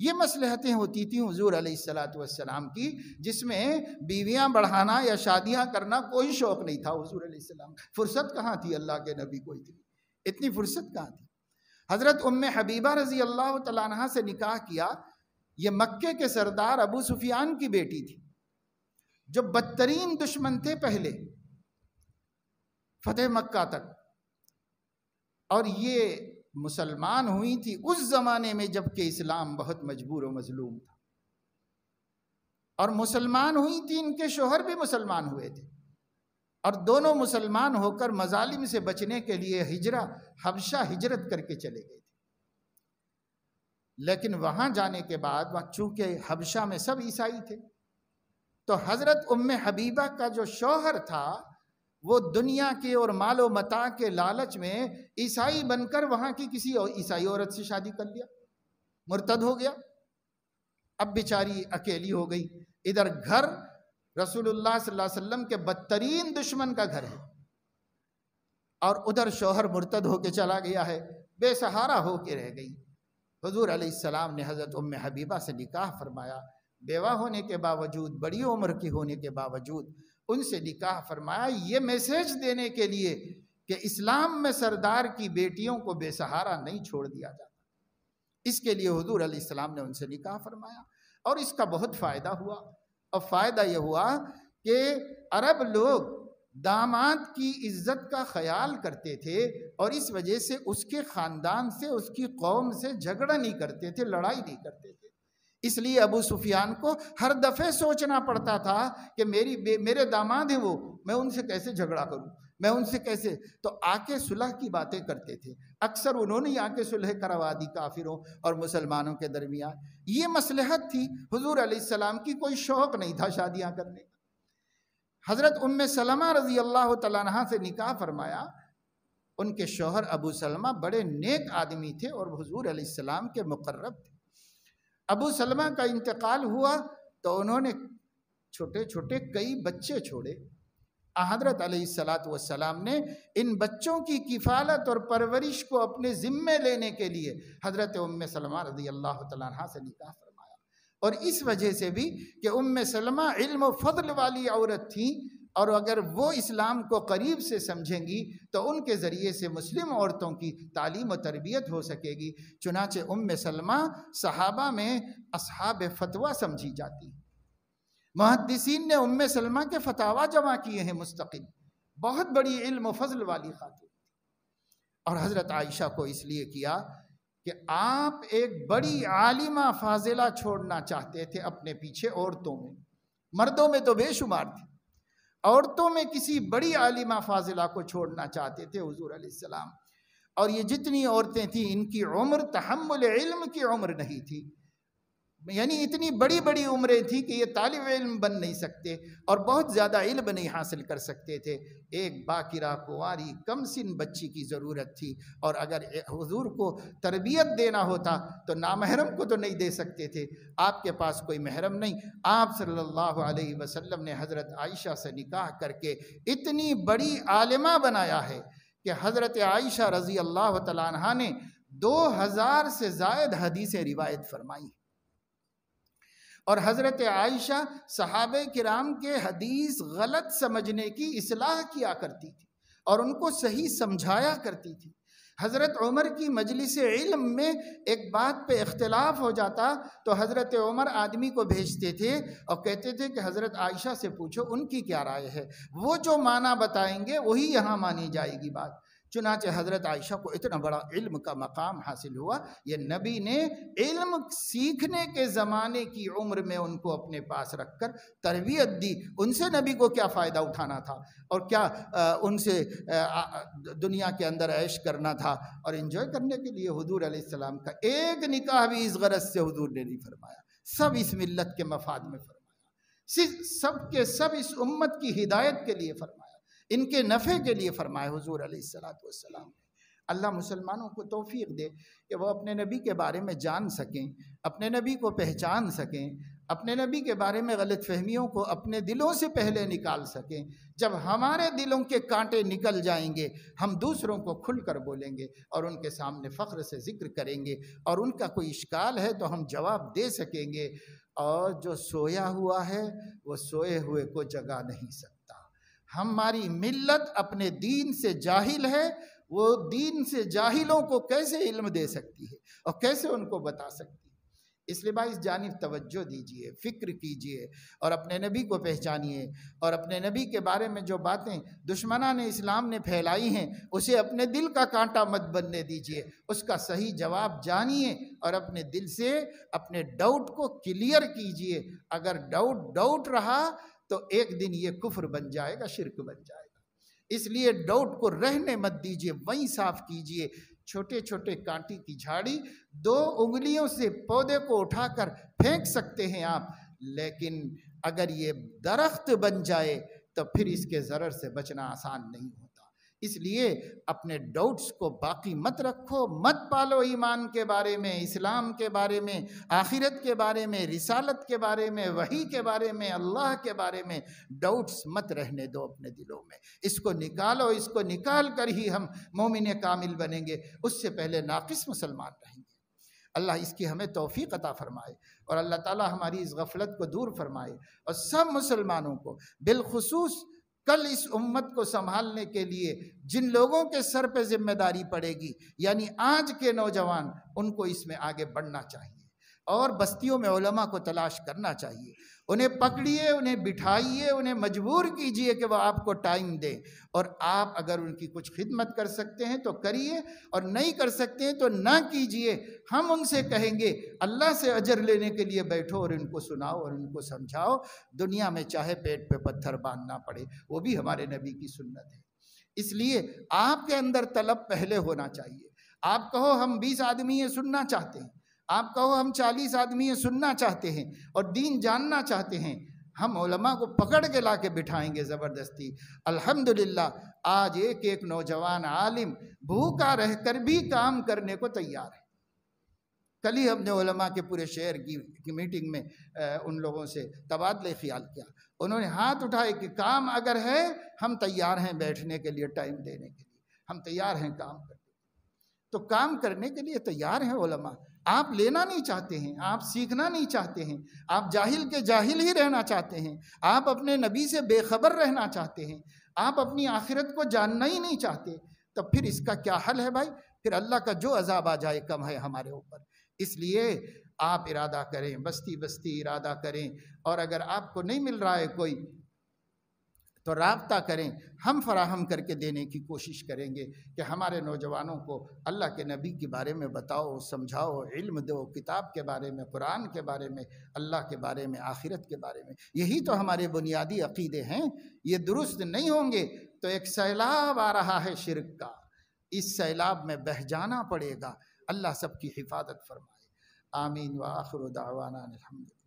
یہ مصلحتیں ہوتی تھیں حضور علیہ السلام کی، جس میں بیویاں بڑھانا یا شادیاں کرنا کوئی شوق نہیں تھا حضور علیہ السلام۔ فرصت کہاں تھی اللہ کے نبی کو، اتنی فرصت کہاں تھی۔ حضرت ام حبیبہ رضی اللہ تعالیٰ عنہ سے نکاح کیا، یہ مکے کے سردار ابو سفیان کی بیٹی تھی، جو بدترین دشمن تھے پہلے فتح مکہ تک، اور یہ مسلمان ہوئی تھی اس زمانے میں جب کہ اسلام بہت مجبور و مظلوم تھا، اور مسلمان ہوئی تھی، ان کے شوہر بھی مسلمان ہوئے تھے، اور دونوں مسلمان ہو کر مظالم سے بچنے کے لیے حبشہ ہجرت کر کے چلے گئے تھے۔ لیکن وہاں جانے کے بعد چونکہ حبشہ میں سب عیسائی تھے، تو حضرت ام حبیبہ کا جو شوہر تھا وہ دنیا کے اور مال و متاع کے لالچ میں عیسائی بن کر وہاں کی کسی عیسائی عورت سے شادی کر لیا، مرتد ہو گیا۔ اب بیچاری اکیلی ہو گئی، ادھر گھر رسول اللہ صلی اللہ علیہ وسلم کے بدترین دشمن کا گھر ہے، اور ادھر شوہر مرتد ہو کے چلا گیا ہے، بے سہارا ہو کے رہ گئی۔ حضور علیہ السلام نے حضرت ام حبیبہ سے نکاح فرمایا، بیوہ ہونے کے باوجود، بڑی عمر کی ہونے کے باوجود ان سے نکاح فرمایا، یہ میسیج دینے کے لیے کہ اسلام میں سردار کی بیٹیوں کو بے سہارا نہیں چھوڑ دیا جاتا۔ اس کے لیے حضور علیہ السلام نے ان سے نکاح فرمایا، اور اس کا بہت فائدہ ہوا۔ اور فائدہ یہ ہوا کہ عرب لوگ داماد کی عزت کا خیال کرتے تھے، اور اس وجہ سے اس کے خاندان سے، اس کی قوم سے جھگڑا نہیں کرتے تھے، لڑائی نہیں کرتے تھے۔ اس لیے ابو سفیان کو ہر دفعہ سوچنا پڑتا تھا کہ میرے داماد ہیں وہ، میں ان سے کیسے جھگڑا کروں، میں ان سے کیسے، تو آ کے صلح کی باتیں کرتے تھے۔ اکثر انہوں نے آ کے صلح کروا دی کافروں اور مسلمانوں کے درمیان۔ یہ مصلحت تھی حضور علیہ السلام کی، کوئی شوق نہیں تھا شادیاں کرنے کا۔ حضرت ام سلمہ رضی اللہ تعالیٰ عنہ سے نکاح فرمایا۔ ان کے شوہر ابو سلمہ بڑے نیک آدمی تھے اور حضور علیہ السلام کے مقرب تھے۔ ابو سلمہ کا انتقال ہوا تو انہوں نے چھوٹے چھوٹے کئی بچے چھوڑے۔ حضرت علیہ السلام نے ان بچوں کی کفالت اور پرورش کو اپنے ذمے لینے کے لیے حضرت ام سلمہ رضی اللہ تعالیٰ عنہ سے نکاح فرمایا، اور اس وجہ سے بھی کہ ام سلمہ علم و فضل والی عورت تھی، اور اگر وہ اسلام کو قریب سے سمجھیں گی تو ان کے ذریعے سے مسلم عورتوں کی تعلیم و تربیت ہو سکے گی۔ چنانچہ ام سلمہ صحابہ میں اصحاب فتویٰ سمجھی جاتی ہیں۔ محدثین نے ام سلمہ کے فتاویٰ جمع کیے ہیں مستقل، بہت بڑی علم و فضل والی خاتون، اور حضرت عائشہ کو اس لیے کیا کہ آپ ایک بڑی عالمہ فاضلہ چھوڑنا چاہتے تھے اپنے پیچھے عورتوں میں، مردوں میں تو بے شمار تھی، عورتوں میں کسی بڑی عالمہ فاضلہ کو چھوڑنا چاہتے تھے حضور علیہ السلام۔ اور یہ جتنی عورتیں تھیں ان کی عمر تحمل علم کی عمر نہیں تھی، یعنی اتنی بڑی بڑی عمریں تھیں کہ یہ طالب علم بن نہیں سکتے اور بہت زیادہ علم نہیں حاصل کر سکتے تھے۔ ایک باکرہ کنواری کم سن بچی کی ضرورت تھی، اور اگر حضور کو تربیت دینا ہوتا تو نامحرم کو تو نہیں دے سکتے تھے۔ آپ کے پاس کوئی محرم نہیں، آپ صلی اللہ علیہ وسلم نے حضرت عائشہ سے نکاح کر کے اتنی بڑی عالمہ بنایا ہے کہ حضرت عائشہ رضی اللہ تعالیٰ عنہا نے 2000 سے زائد حدیثیں روایت فرمائی، اور حضرت عائشہ صحابہ کرام کے حدیث غلط سمجھنے کی اصلاح کیا کرتی تھی۔ اور ان کو صحیح سمجھایا کرتی تھی۔ حضرت عمر کی مجلس علم میں ایک بات پہ اختلاف ہو جاتا تو حضرت عمر آدمی کو بھیجتے تھے اور کہتے تھے کہ حضرت عائشہ سے پوچھو ان کی کیا رائے ہے، وہ جو معنی بتائیں گے وہی یہاں مانی جائے گی بات۔ چنانچہ حضرت عائشہ کو اتنا بڑا علم کا مقام حاصل ہوا، یہ نبی نے علم سیکھنے کے زمانے کی عمر میں ان کو اپنے پاس رکھ کر تربیت دی۔ ان سے نبی کو کیا فائدہ اٹھانا تھا اور کیا ان سے دنیا کے اندر عیش کرنا تھا اور انجوائے کرنے کے لیے۔ حضور علیہ السلام کا ایک نکاح بھی اس غرض سے حضور نے نہیں فرمایا، سب اس ملت کے مفاد میں فرمایا، سب کے سب اس امت کی ہدایت کے لیے فرمایا، ان کے نفع کے لیے فرمائے حضور علیہ السلام نے۔ اللہ مسلمانوں کو توفیق دے کہ وہ اپنے نبی کے بارے میں جان سکیں، اپنے نبی کو پہچان سکیں، اپنے نبی کے بارے میں غلط فہمیوں کو اپنے دلوں سے پہلے نکال سکیں۔ جب ہمارے دلوں کے کانٹے نکل جائیں گے ہم دوسروں کو کھل کر بولیں گے اور ان کے سامنے فخر سے ذکر کریں گے، اور ان کا کوئی اشکال ہے تو ہم جواب دے سکیں گے۔ اور جو سویا ہوا ہے وہ سوئے ہوئے کو جگا نہیں سکتا۔ ہماری ملت اپنے دین سے جاہل ہے، وہ دین سے جاہلوں کو کیسے علم دے سکتی ہے اور کیسے ان کو بتا سکتی ہے؟ اس لیے بھائی اس جانب توجہ دیجئے، فکر کیجئے اور اپنے نبی کو پہچانیے، اور اپنے نبی کے بارے میں جو باتیں دشمنان اسلام نے پھیلائی ہیں اسے اپنے دل کا کانٹا مت بننے دیجئے، اس کا صحیح جواب جانیے اور اپنے دل سے اپنے ڈاؤٹ کو کلیئر کیجئے۔ اگر ڈاؤٹ رہا تو ایک دن یہ کفر بن جائے گا، شرک بن جائے گا۔ اس لیے ڈاؤٹ کو رہنے مت دیجئے، وہیں صاف کیجئے۔ چھوٹے چھوٹے کانٹی کی جھاڑی 2 انگلیوں سے پودے کو اٹھا کر پھینک سکتے ہیں آپ، لیکن اگر یہ درخت بن جائے تو پھر اس کے ضرر سے بچنا آسان نہیں ہوتا۔ اس لیے اپنے ڈاؤٹس کو باقی مت رکھو، مت پالو ایمان کے بارے میں، اسلام کے بارے میں، آخرت کے بارے میں، رسالت کے بارے میں، وحی کے بارے میں، اللہ کے بارے میں ڈاؤٹس مت رہنے دو اپنے دلوں میں۔ اس کو نکالو، اس کو نکال کر ہی ہم مومن کامل بنیں گے، اس سے پہلے ناقص مسلمان رہیں گے۔ اللہ اس کی ہمیں توفیق عطا فرمائے اور اللہ تعالی ہماری اس غفلت کو دور فرمائے، اور سب مسلمانوں کو بالخصوص کل اس امت کو سنبھالنے کے لیے جن لوگوں کے سر پہ ذمہ داری پڑے گی، یعنی آج کے نوجوان، ان کو اس میں آگے بڑھنا چاہیے اور بستیوں میں علماء کو تلاش کرنا چاہیے، انہیں پکڑیے، انہیں بٹھائیے، انہیں مجبور کیجئے کہ وہ آپ کو ٹائم دیں، اور آپ اگر ان کی کچھ خدمت کر سکتے ہیں تو کریے، اور نہیں کر سکتے ہیں تو نہ کیجئے۔ ہم ان سے کہیں گے اللہ سے اجر لینے کے لیے بیٹھو اور ان کو سناؤ اور ان کو سمجھاؤ، دنیا میں چاہے پیٹ پہ پتھر باندھنا پڑے، وہ بھی ہمارے نبی کی سنت ہے۔ اس لیے آپ کے اندر طلب پہلے ہونا چاہیے۔ آپ کہو ہم 20 آدمی یہ سننا چاہتے ہیں، آپ کہو ہم 40 آدمی یہ سننا چاہتے ہیں اور دین جاننا چاہتے ہیں، ہم علماء کو پکڑ کے لا کے بٹھائیں گے زبردستی۔ الحمدللہ آج ایک نوجوان عالم بھوکا رہ کر بھی کام کرنے کو تیار ہے۔ کل ہی ہم نے علماء کے پورے شہر کی میٹنگ میں ان لوگوں سے تبادلہ خیال کیا، انہوں نے ہاتھ اٹھائے کہ کام اگر ہے ہم تیار ہیں بیٹھنے کے لیے، ٹائم دینے کے لیے، ہم تیار ہیں کام کرنے۔ تو کام کرنے کے لیے تیار ہیں علماء۔ آپ لینا نہیں چاہتے ہیں، آپ سیکھنا نہیں چاہتے ہیں، آپ جاہل کے جاہل ہی رہنا چاہتے ہیں، آپ اپنے نبی سے بے خبر رہنا چاہتے ہیں، آپ اپنی آخرت کو جاننا ہی نہیں چاہتے، تو پھر اس کا کیا حل ہے بھائی؟ پھر اللہ کا جو عذاب آ جائے کم ہے ہمارے اوپر۔ اس لیے آپ ارادہ کریں، بستی بستی ارادہ کریں، اور اگر آپ کو نہیں مل رہا ہے کوئی تو رابطہ کریں، ہم فراہم کر کے دینے کی کوشش کریں گے کہ ہمارے نوجوانوں کو اللہ کے نبی کے بارے میں بتاؤ، سمجھاؤ، علم دو، کتاب کے بارے میں، قرآن کے بارے میں، اللہ کے بارے میں، آخرت کے بارے میں۔ یہی تو ہمارے بنیادی عقیدے ہیں۔ یہ درست نہیں ہوں گے تو ایک سیلاب آ رہا ہے شرک کا، اس سیلاب میں بہہ جانا پڑے گا۔ اللہ سب کی حفاظت فرمائے، آمین۔ وآخر دعوانا الحمدللہ۔